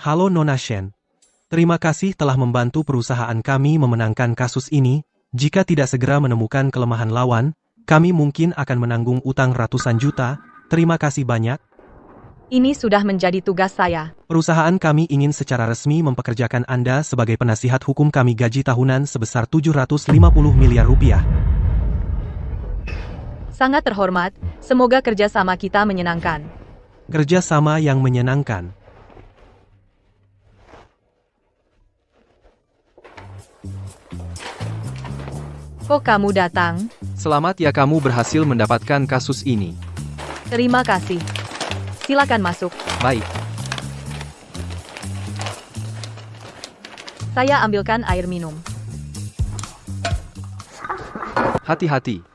Halo Nona Shen. Terima kasih telah membantu perusahaan kami memenangkan kasus ini. Jika tidak segera menemukan kelemahan lawan, kami mungkin akan menanggung utang ratusan juta. Terima kasih banyak. Ini sudah menjadi tugas saya. Perusahaan kami ingin secara resmi mempekerjakan Anda sebagai penasihat hukum kami. Gaji tahunan sebesar 750 miliar rupiah. Sangat terhormat, semoga kerjasama kita menyenangkan. Kerjasama yang menyenangkan. Kok kamu datang? Selamat ya, kamu berhasil mendapatkan kasus ini. Terima kasih. Silakan masuk. Baik. Saya ambilkan air minum. Hati-hati.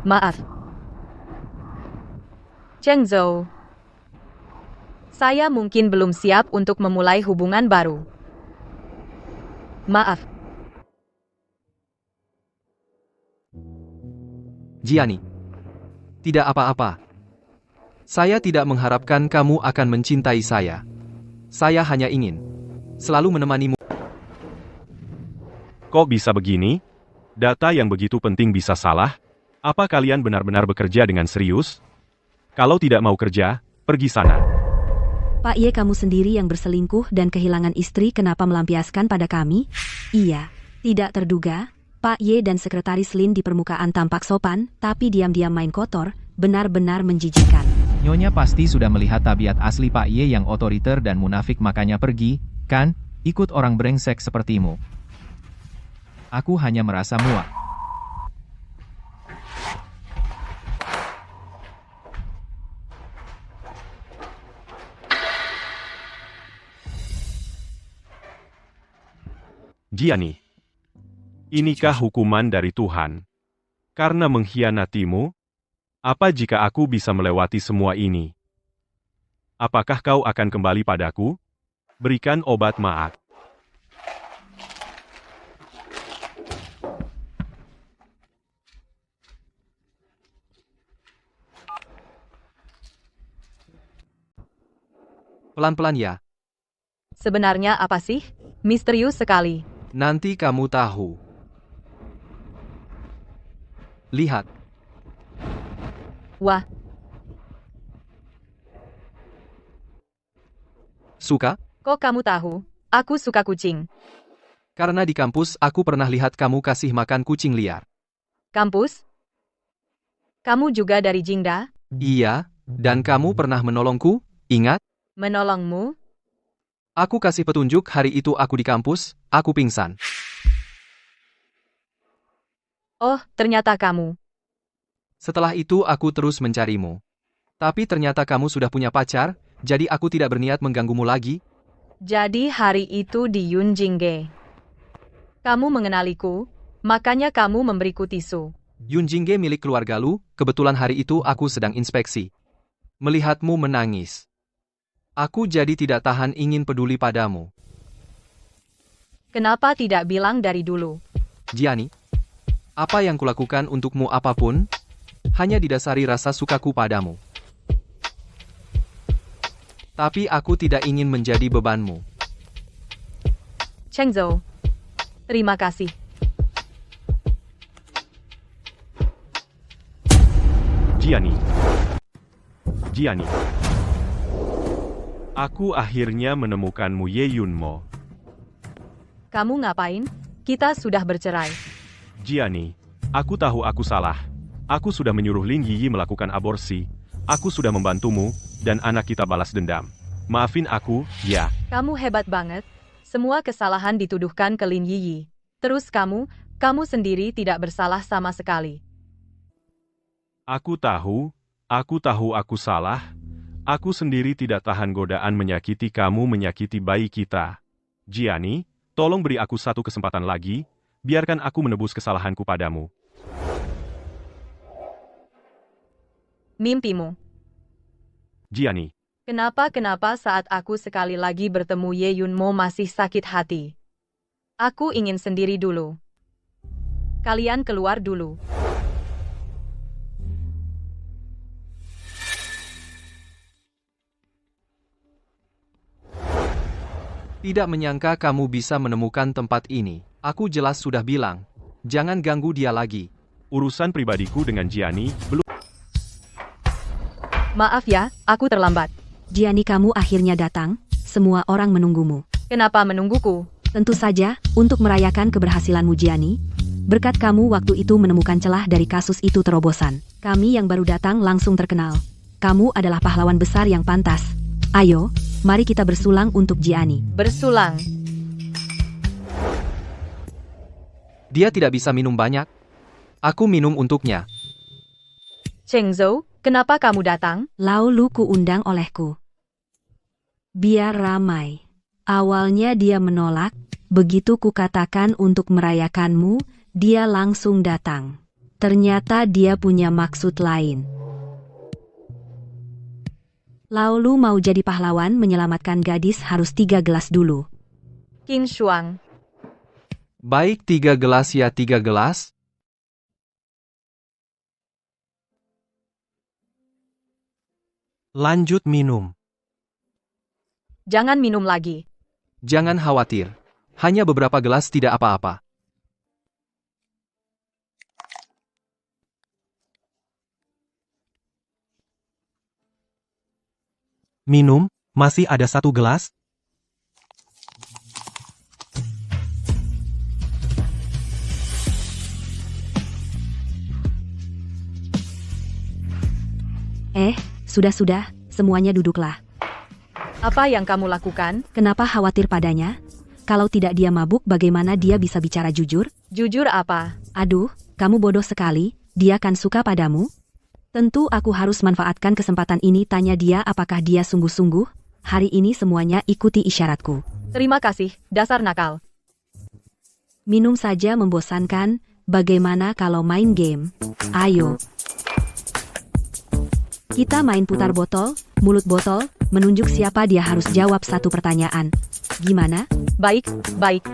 Maaf. Cheng Zhou. Saya mungkin belum siap untuk memulai hubungan baru. Maaf. Gianni. Tidak apa-apa. Saya tidak mengharapkan kamu akan mencintai saya. Saya hanya ingin selalu menemanimu. Kok bisa begini? Data yang begitu penting bisa salah? Apa kalian benar-benar bekerja dengan serius? Kalau tidak mau kerja, pergi sana. Pak Ye, kamu sendiri yang berselingkuh dan kehilangan istri, kenapa melampiaskan pada kami? Iya, tidak terduga. Pak Ye dan Sekretaris Lin di permukaan tampak sopan, tapi diam-diam main kotor, benar-benar menjijikkan. Nyonya pasti sudah melihat tabiat asli Pak Ye yang otoriter dan munafik, makanya pergi, kan, ikut orang brengsek sepertimu. Aku hanya merasa muak. Jiani, inikah hukuman dari Tuhan? Karena mengkhianatimu? Apa jika aku bisa melewati semua ini? Apakah kau akan kembali padaku? Berikan obat maaf. Pelan-pelan ya, Sebenarnya apa sih? Misterius sekali. nanti kamu tahu. Lihat, Wah, suka? kok kamu tahu? Aku suka kucing. Karena di kampus aku pernah lihat kamu kasih makan kucing liar. Kampus? Kamu juga dari Jingda? Iya, dan kamu pernah menolongku, ingat? Menolongmu? Aku kasih petunjuk hari itu aku di kampus, aku pingsan. Oh, ternyata kamu. Setelah itu aku terus mencarimu. Tapi ternyata kamu sudah punya pacar, jadi aku tidak berniat mengganggumu lagi. Jadi hari itu di Yunjingge. Kamu mengenaliku, makanya kamu memberiku tisu. Yunjingge milik keluarga Lu, kebetulan hari itu aku sedang inspeksi. Melihatmu menangis. Aku jadi tidak tahan ingin peduli padamu. Kenapa tidak bilang dari dulu? Jiani, apa yang kulakukan untukmu apapun, hanya didasari rasa sukaku padamu. Tapi aku tidak ingin menjadi bebanmu. Cheng Zhou. Terima kasih. Jiani. Jiani. Aku akhirnya menemukanmu, Ye Yunmo. Kamu ngapain? Kita sudah bercerai. Jiani, aku tahu aku salah. Aku sudah menyuruh Lin Yiyi melakukan aborsi. Aku sudah membantumu, dan anak kita balas dendam. Maafin aku, ya. Kamu hebat banget. Semua kesalahan dituduhkan ke Lin Yiyi. Terus kamu sendiri tidak bersalah sama sekali. Aku tahu aku salah. Aku sendiri tidak tahan godaan menyakiti kamu, menyakiti bayi kita. Jiani, tolong beri aku satu kesempatan lagi, biarkan aku menebus kesalahanku padamu. Mimpimu. Jiani, Kenapa saat aku sekali lagi bertemu Ye Yunmo masih sakit hati? Aku ingin sendiri dulu. Kalian keluar dulu. Tidak menyangka kamu bisa menemukan tempat ini. Aku jelas sudah bilang, jangan ganggu dia lagi. urusan pribadiku dengan Jiani belum... Maaf ya, aku terlambat. Jiani, kamu akhirnya datang, semua orang menunggumu. Kenapa menungguku? Tentu saja, untuk merayakan keberhasilanmu Jiani. Berkat kamu waktu itu menemukan celah dari kasus itu terobosan. Kami yang baru datang langsung terkenal. Kamu adalah pahlawan besar yang pantas. Ayo, mari kita bersulang untuk Jiani. Bersulang. Dia tidak bisa minum banyak. Aku minum untuknya. Cheng Zhou, kenapa kamu datang? Lao Lu kuundang olehku. Biar ramai. Awalnya dia menolak, begitu kukatakan untuk merayakanmu, dia langsung datang. Ternyata dia punya maksud lain. Lao Lu mau jadi pahlawan menyelamatkan gadis harus 3 gelas dulu. Qin Shuang. Baik, 3 gelas ya, 3 gelas. Lanjut minum. Jangan minum lagi. Jangan khawatir. Hanya beberapa gelas tidak apa-apa. Minum, masih ada 1 gelas? Sudah, semuanya duduklah. Apa yang kamu lakukan? Kenapa khawatir padanya? Kalau tidak dia mabuk, bagaimana dia bisa bicara jujur? Jujur apa? Aduh, kamu bodoh sekali, dia kan suka padamu? Tentu aku harus manfaatkan kesempatan ini, tanya dia apakah dia sungguh-sungguh. Hari ini semuanya ikuti isyaratku. Terima kasih, dasar nakal. Minum saja membosankan, bagaimana kalau main game? Ayo. Kita main putar botol, mulut botol, menunjuk siapa dia harus jawab 1 pertanyaan. Gimana? Baik, baik.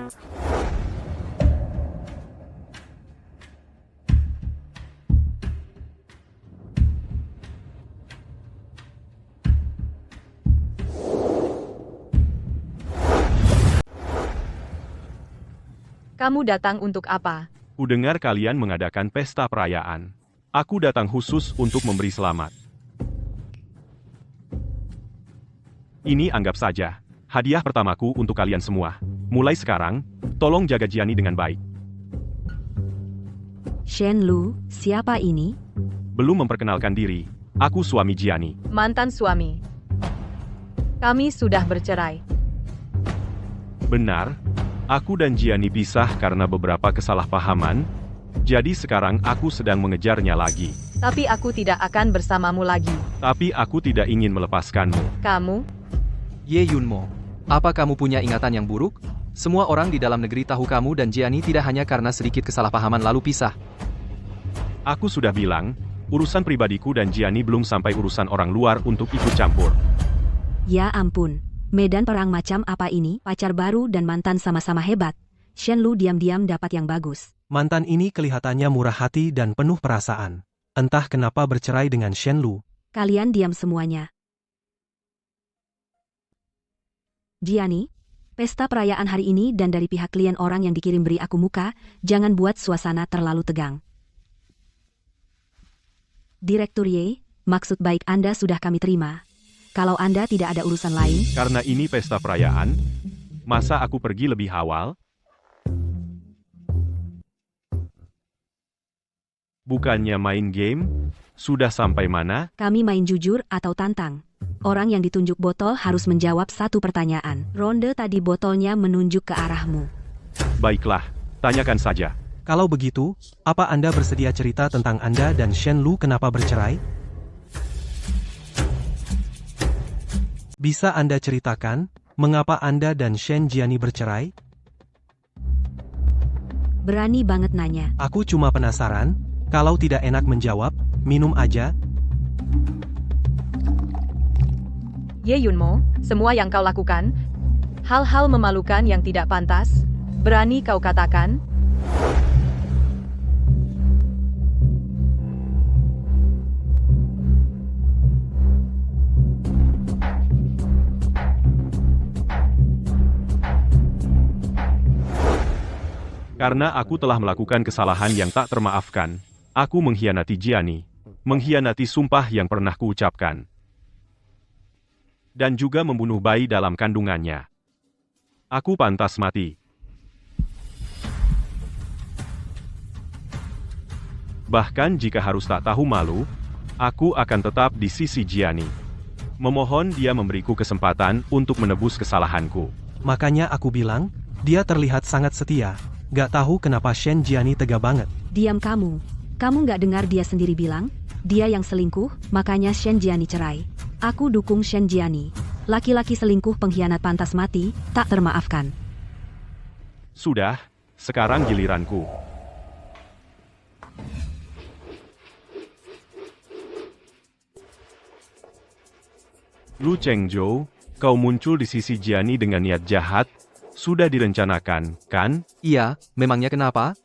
Kamu datang untuk apa? Kudengar kalian mengadakan pesta perayaan. Aku datang khusus untuk memberi selamat. Ini anggap saja hadiah pertamaku untuk kalian semua. Mulai sekarang, tolong jaga Jiani dengan baik. Shen Lu, siapa ini? Belum memperkenalkan diri, aku suami Jiani. Mantan suami. Kami sudah bercerai. Benar, aku dan Jiani pisah karena beberapa kesalahpahaman, jadi sekarang aku sedang mengejarnya lagi. Tapi aku tidak akan bersamamu lagi. Tapi aku tidak ingin melepaskanmu. Kamu? Ye Yunmo, apa kamu punya ingatan yang buruk? Semua orang di dalam negeri tahu kamu dan Jiani tidak hanya karena sedikit kesalahpahaman lalu pisah. Aku sudah bilang, urusan pribadiku dan Jiani belum sampai urusan orang luar untuk ikut campur. Ya ampun, medan perang macam apa ini? Pacar baru dan mantan sama-sama hebat. Shen Lu diam-diam dapat yang bagus. Mantan ini kelihatannya murah hati dan penuh perasaan. Entah kenapa bercerai dengan Shen Lu. Kalian diam semuanya. Jiani, pesta perayaan hari ini dan dari pihak klien orang yang dikirim beri aku muka, jangan buat suasana terlalu tegang. Direktur Ye, maksud baik Anda sudah kami terima. Kalau Anda tidak ada urusan lain, Karena ini pesta perayaan, masa aku pergi lebih awal? Bukannya main game? Sudah sampai mana? kami main jujur atau tantang. Orang yang ditunjuk botol harus menjawab 1 pertanyaan. Ronde tadi botolnya menunjuk ke arahmu. Baiklah, tanyakan saja. Kalau begitu, apa Anda bersedia cerita tentang Anda dan Shen Lu kenapa bercerai? Bisa Anda ceritakan, mengapa Anda dan Shen Jiani bercerai? Berani banget nanya. Aku cuma penasaran, kalau tidak enak menjawab, minum aja. Ye Yunmo, semua yang kau lakukan, hal-hal memalukan yang tidak pantas, berani kau katakan? Karena aku telah melakukan kesalahan yang tak termaafkan, aku mengkhianati Jiani, mengkhianati sumpah yang pernah kuucapkan, dan juga membunuh bayi dalam kandungannya. Aku pantas mati. Bahkan jika harus tak tahu malu, aku akan tetap di sisi Jiani. Memohon dia memberiku kesempatan untuk menebus kesalahanku. Makanya aku bilang, dia terlihat sangat setia. Gak tahu kenapa Shen Jiani tega banget. Diam kamu. Kamu nggak dengar dia sendiri bilang? Dia yang selingkuh, makanya Shen Jiani cerai. Aku dukung Shen Jiani. Laki-laki selingkuh pengkhianat pantas mati, tak termaafkan. Sudah, sekarang giliranku. Lu Chengzhou, kau muncul di sisi Jiani dengan niat jahat, sudah direncanakan, kan? Iya, memangnya kenapa?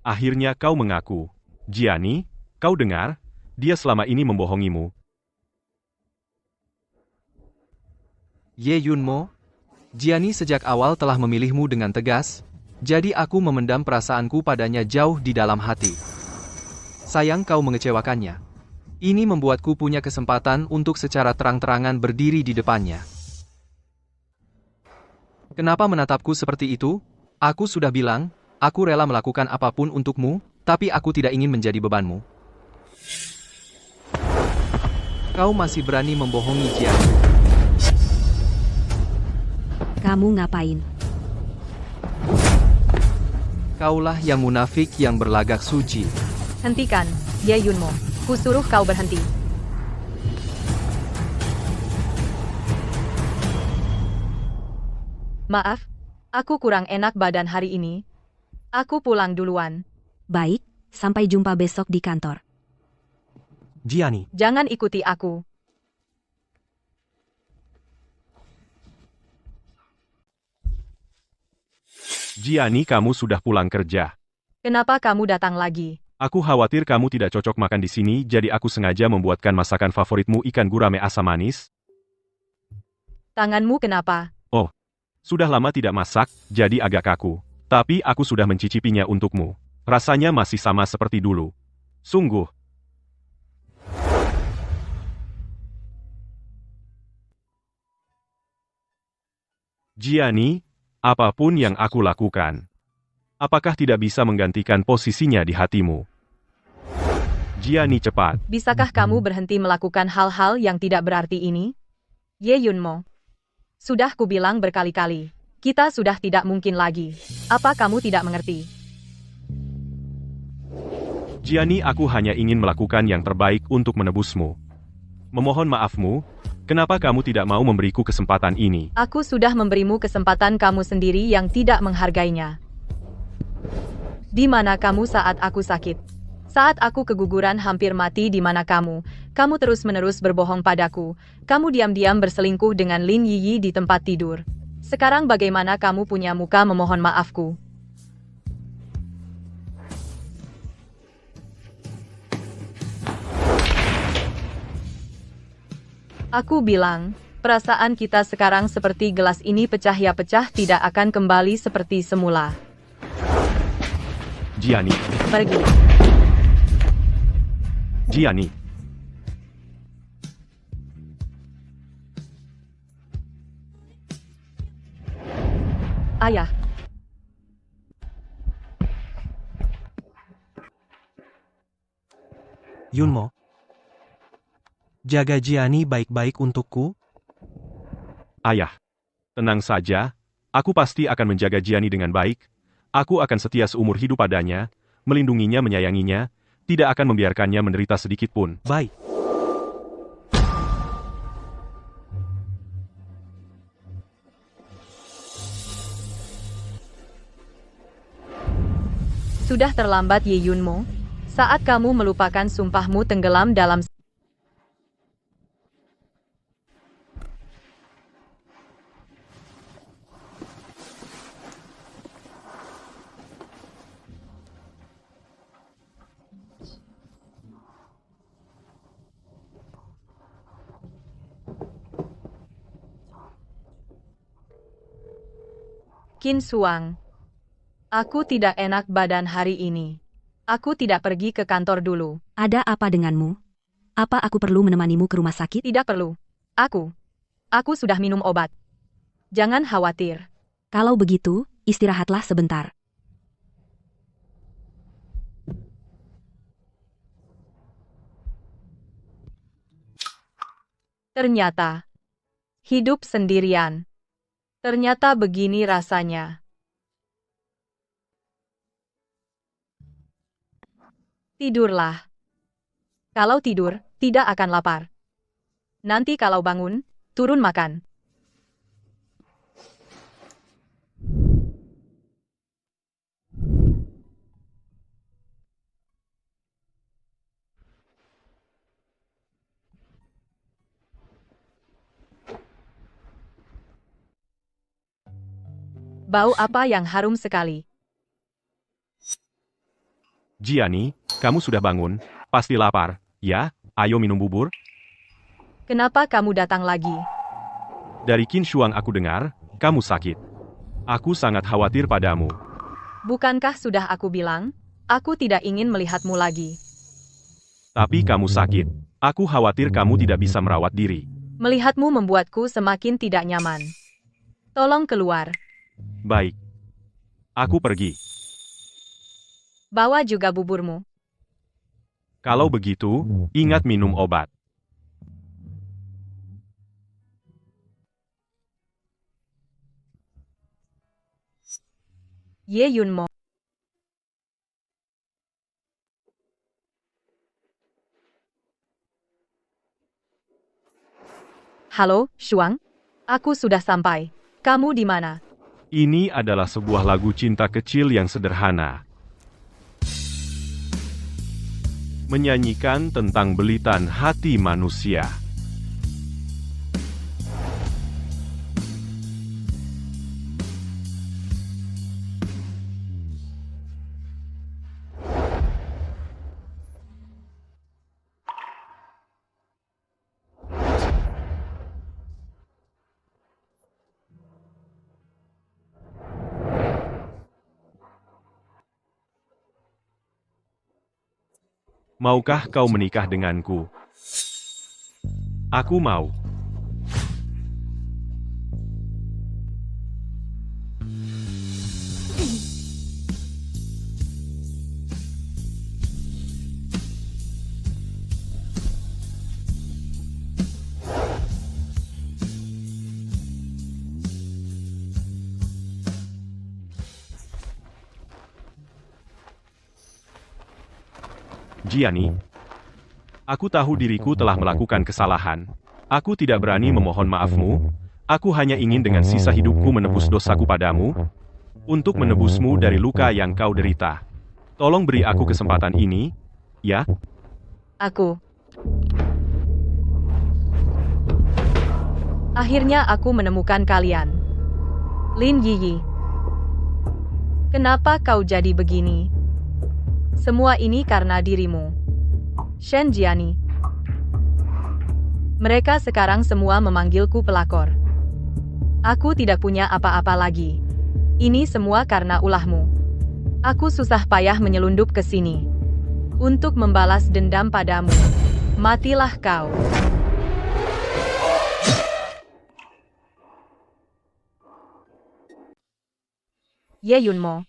Akhirnya kau mengaku. Jiani, kau dengar? Dia selama ini membohongimu. Ye Yunmo, Jiani sejak awal telah memilihmu dengan tegas, jadi aku memendam perasaanku padanya jauh di dalam hati. Sayang kau mengecewakannya. Ini membuatku punya kesempatan untuk secara terang-terangan berdiri di depannya. Kenapa menatapku seperti itu? Aku sudah bilang, aku rela melakukan apapun untukmu, tapi aku tidak ingin menjadi bebanmu. Kau masih berani membohongi Jiani. Kamu ngapain? Kaulah yang munafik yang berlagak suci. Hentikan, Ye Yunmo. Kusuruh kau berhenti. Maaf, aku kurang enak badan hari ini. Aku pulang duluan. Baik, sampai jumpa besok di kantor. Jiani, Jangan ikuti aku. Jiani, kamu sudah pulang kerja. Kenapa kamu datang lagi? Aku khawatir kamu tidak cocok makan di sini, jadi aku sengaja membuatkan masakan favoritmu ikan gurame asam manis. Tanganmu kenapa? Sudah lama tidak masak, jadi agak kaku. Tapi aku sudah mencicipinya untukmu. Rasanya masih sama seperti dulu. Sungguh. Jiani, apapun yang aku lakukan, apakah tidak bisa menggantikan posisinya di hatimu? Jiani, cepat. Bisakah kamu berhenti melakukan hal-hal yang tidak berarti ini? Ye Yunmo. Sudah kubilang berkali-kali. Kita sudah tidak mungkin lagi. Apa kamu tidak mengerti? Jiani, aku hanya ingin melakukan yang terbaik untuk menebusmu. Memohon maafmu, kenapa kamu tidak mau memberiku kesempatan ini? Aku sudah memberimu kesempatan kamu sendiri yang tidak menghargainya. Di mana kamu saat aku sakit? Saat aku keguguran hampir mati, di mana kamu? Kamu terus-menerus berbohong padaku. Kamu diam-diam berselingkuh dengan Lin Yiyi di tempat tidur. Sekarang bagaimana kamu punya muka memohon maafku? Aku bilang, perasaan kita sekarang seperti gelas ini pecah ya pecah, tidak akan kembali seperti semula. Jiani, Pergi. Jiani. Ayah. Yunmo. Jaga Jiani baik-baik untukku. Ayah, tenang saja, aku pasti akan menjaga Jiani dengan baik. Aku akan setia seumur hidup padanya, melindunginya, menyayanginya, tidak akan membiarkannya menderita sedikit pun. Baik. Sudah terlambat Ye Yunmo. Saat kamu melupakan sumpahmu tenggelam dalam Qin Suang. Aku tidak enak badan hari ini. Aku tidak pergi ke kantor dulu. Ada apa denganmu? Apa aku perlu menemanimu ke rumah sakit? Tidak perlu. Aku sudah minum obat. Jangan khawatir. Kalau begitu, istirahatlah sebentar. Ternyata, hidup sendirian. Ternyata begini rasanya. Tidurlah. Kalau tidur, tidak akan lapar. Nanti kalau bangun, turun makan. Bau apa yang harum sekali? Jiani, kamu sudah bangun, pasti lapar. Ya, ayo minum bubur. Kenapa kamu datang lagi? Dari Qin Shuang aku dengar, kamu sakit. Aku sangat khawatir padamu. Bukankah sudah aku bilang, aku tidak ingin melihatmu lagi. Tapi kamu sakit. Aku khawatir kamu tidak bisa merawat diri. Melihatmu membuatku semakin tidak nyaman. Tolong keluar. Baik. Aku pergi. Bawa juga buburmu. Kalau begitu, ingat minum obat. Ye Yunmo. Halo, Shuang. Aku sudah sampai. Kamu di mana? Ini adalah sebuah lagu cinta kecil yang sederhana. Menyanyikan tentang belitan hati manusia. Maukah kau menikah denganku? Aku mau. Jiani, aku tahu diriku telah melakukan kesalahan. Aku tidak berani memohon maafmu. Aku hanya ingin dengan sisa hidupku menebus dosaku padamu, untuk menebusmu dari luka yang kau derita. Tolong beri aku kesempatan ini, ya? Aku. Akhirnya aku menemukan kalian. Lin Yiyi. Kenapa kau jadi begini? Semua ini karena dirimu. Shen Jiani. Mereka sekarang semua memanggilku pelakor. Aku tidak punya apa-apa lagi. Ini semua karena ulahmu. Aku susah payah menyelundup ke sini. Untuk membalas dendam padamu. Matilah kau. Ye Yunmo.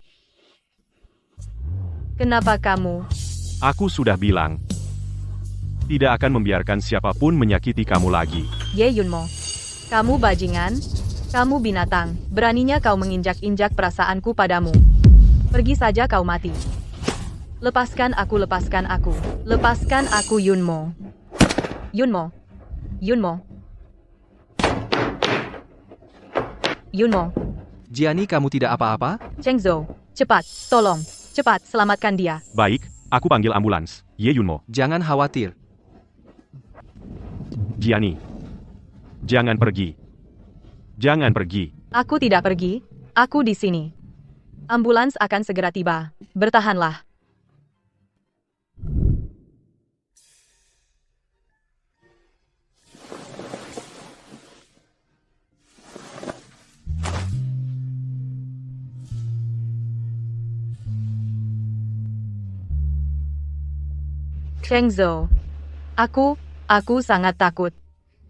Kenapa kamu? Aku sudah bilang. Tidak akan membiarkan siapapun menyakiti kamu lagi. Ye Yunmo. Kamu bajingan? Kamu binatang. Beraninya kau menginjak-injak perasaanku padamu. Pergi saja kau mati. Lepaskan aku, lepaskan aku. Lepaskan aku Yunmo. Yunmo. Yunmo. Yunmo. Jiani, kamu tidak apa-apa? Cheng Zhou. Cepat, tolong. Cepat, selamatkan dia. Baik, aku panggil ambulans. Ye Yunmo. Jangan khawatir. Jiani. Jangan pergi. Jangan pergi. Aku tidak pergi. Aku di sini. Ambulans akan segera tiba. Bertahanlah. Cheng Zhou. Aku sangat takut.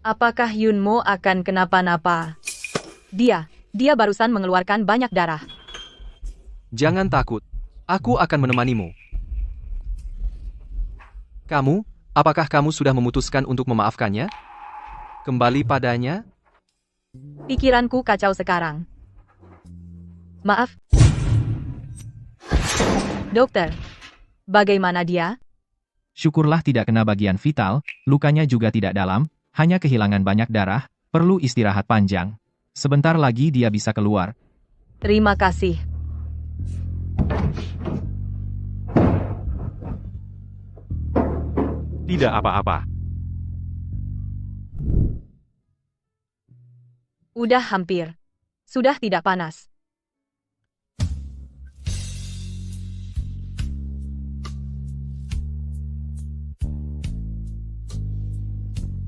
Apakah Yunmo akan kenapa-napa? Dia barusan mengeluarkan banyak darah. Jangan takut. Aku akan menemanimu. Apakah kamu sudah memutuskan untuk memaafkannya? Kembali padanya? Pikiranku kacau sekarang. Maaf. Dokter, bagaimana dia? Syukurlah tidak kena bagian vital, lukanya juga tidak dalam, hanya kehilangan banyak darah, perlu istirahat panjang. Sebentar lagi dia bisa keluar. Terima kasih. Tidak apa-apa. Udah hampir. Sudah tidak panas.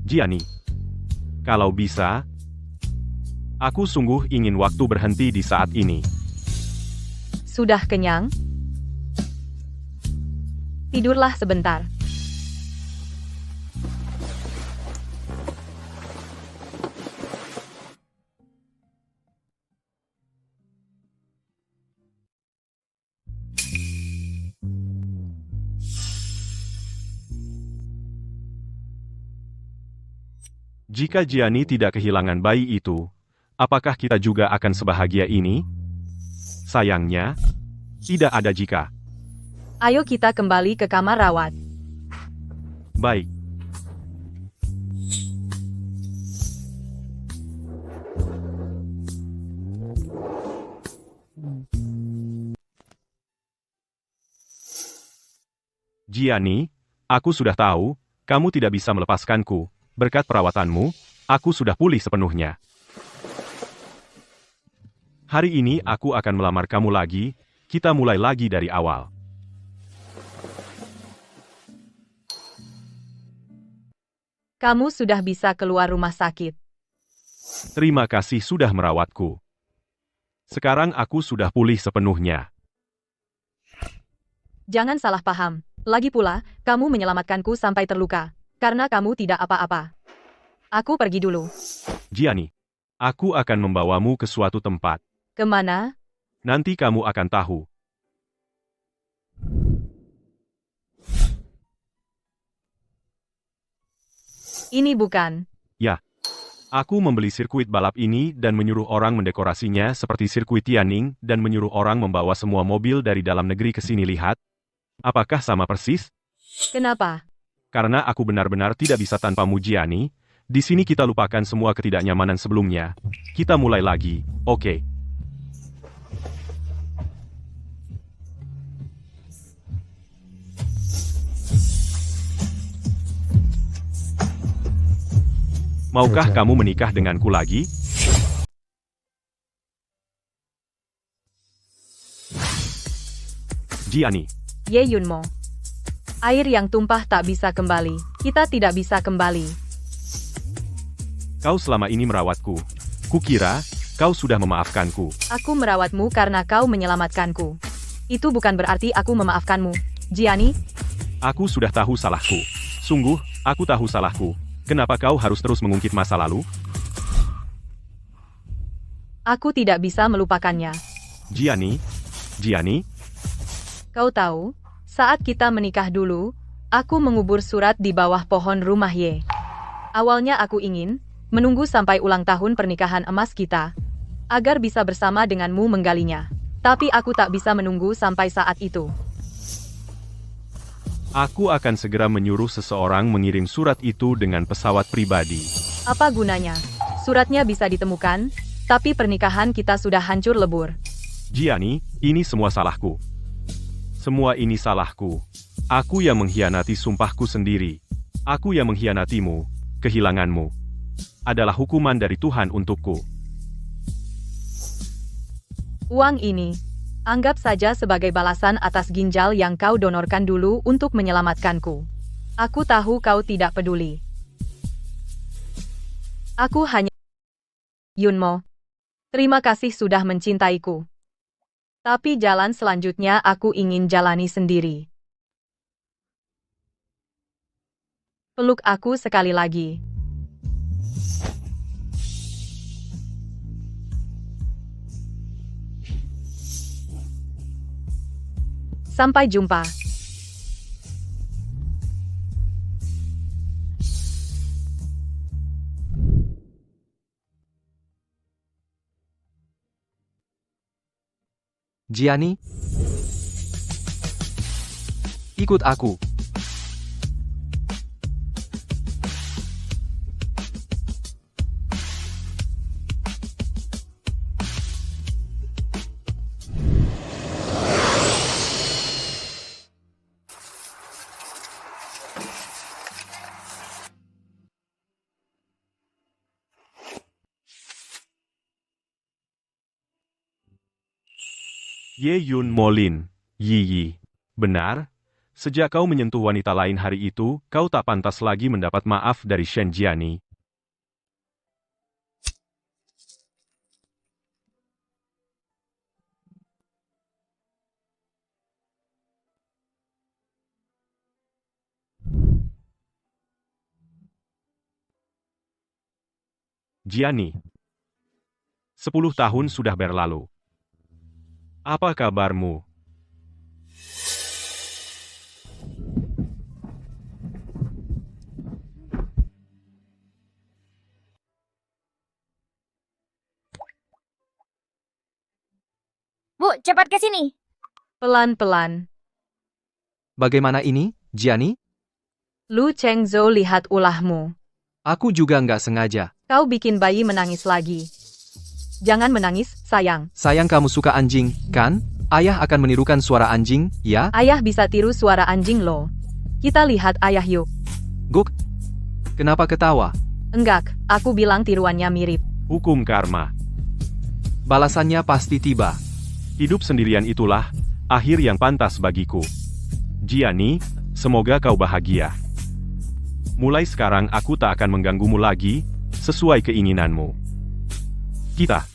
Jiani. Kalau bisa, Aku sungguh ingin waktu berhenti di saat ini. Sudah kenyang? Tidurlah sebentar. Jika Gianni tidak kehilangan bayi itu, apakah kita juga akan sebahagia ini? Sayangnya, tidak ada jika. Ayo kita kembali ke kamar rawat. Baik. Gianni, aku sudah tahu, kamu tidak bisa melepaskanku. Berkat perawatanmu, aku sudah pulih sepenuhnya. Hari ini aku akan melamar kamu lagi, kita mulai lagi dari awal. Kamu sudah bisa keluar rumah sakit. Terima kasih sudah merawatku. Sekarang aku sudah pulih sepenuhnya. Jangan salah paham. Lagi pula, kamu menyelamatkanku sampai terluka. Karena kamu tidak apa-apa. Aku pergi dulu. Gianni, aku akan membawamu ke suatu tempat. Kemana? Nanti kamu akan tahu. Ini bukan. Ya. Aku membeli sirkuit balap ini dan menyuruh orang mendekorasinya seperti sirkuit Tianning dan menyuruh orang membawa semua mobil dari dalam negeri ke sini lihat. Apakah sama persis? Kenapa? Karena aku benar-benar tidak bisa tanpamu Gianni. Di sini kita lupakan semua ketidaknyamanan sebelumnya. Kita mulai lagi, oke? Maukah kamu menikah denganku lagi? Gianni. Ye Yunmo. Air yang tumpah tak bisa kembali. Kita tidak bisa kembali. Kau selama ini merawatku. Kukira, kau sudah memaafkanku. Aku merawatmu karena kau menyelamatkanku. Itu bukan berarti aku memaafkanmu. Gianni, Aku sudah tahu salahku. Sungguh, aku tahu salahku. Kenapa kau harus terus mengungkit masa lalu? aku tidak bisa melupakannya. Gianni? Gianni? Kau tahu, saat kita menikah dulu, aku mengubur surat di bawah pohon rumah Ye. Awalnya aku ingin menunggu sampai ulang tahun pernikahan emas kita, agar bisa bersama denganmu menggalinya. Tapi aku tak bisa menunggu sampai saat itu. Aku akan segera menyuruh seseorang mengirim surat itu dengan pesawat pribadi. Apa gunanya? Suratnya bisa ditemukan, tapi pernikahan kita sudah hancur lebur. Gianni, ini semua salahku. Semua ini salahku. Aku yang mengkhianati sumpahku sendiri. Aku yang mengkhianatimu, kehilanganmu. Adalah hukuman dari Tuhan untukku. Uang ini, anggap saja sebagai balasan atas ginjal yang kau donorkan dulu untuk menyelamatkanku. Aku tahu kau tidak peduli. Aku hanya... Yunmo, terima kasih sudah mencintaiku. Tapi jalan selanjutnya aku ingin jalani sendiri. Peluk aku sekali lagi. Sampai jumpa. Gianni, ikut aku. Ye Yun Molin, Yi. Benar? Sejak kau menyentuh wanita lain hari itu, kau tak pantas lagi mendapat maaf dari Shen Gianni. Gianni. 10 tahun sudah berlalu. Apa kabarmu? Bu, cepat ke sini. Pelan-pelan. Bagaimana ini, Gianni? Lu Chengzhou lihat ulahmu. Aku juga nggak sengaja. Kau bikin bayi menangis lagi. Jangan menangis, sayang. Sayang kamu suka anjing, kan? Ayah akan menirukan suara anjing, ya? Ayah bisa tiru suara anjing lo. Kita lihat ayah yuk. Guk. Kenapa ketawa? Enggak, aku bilang tiruannya mirip. Hukum karma. Balasannya pasti tiba. Hidup sendirian itulah akhir yang pantas bagiku. Gianni, semoga kau bahagia. Mulai sekarang aku tak akan mengganggumu lagi, sesuai keinginanmu. Kita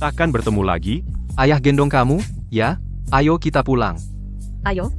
takkan bertemu lagi. Ayah gendong kamu, ya? Ayo kita pulang. Ayo,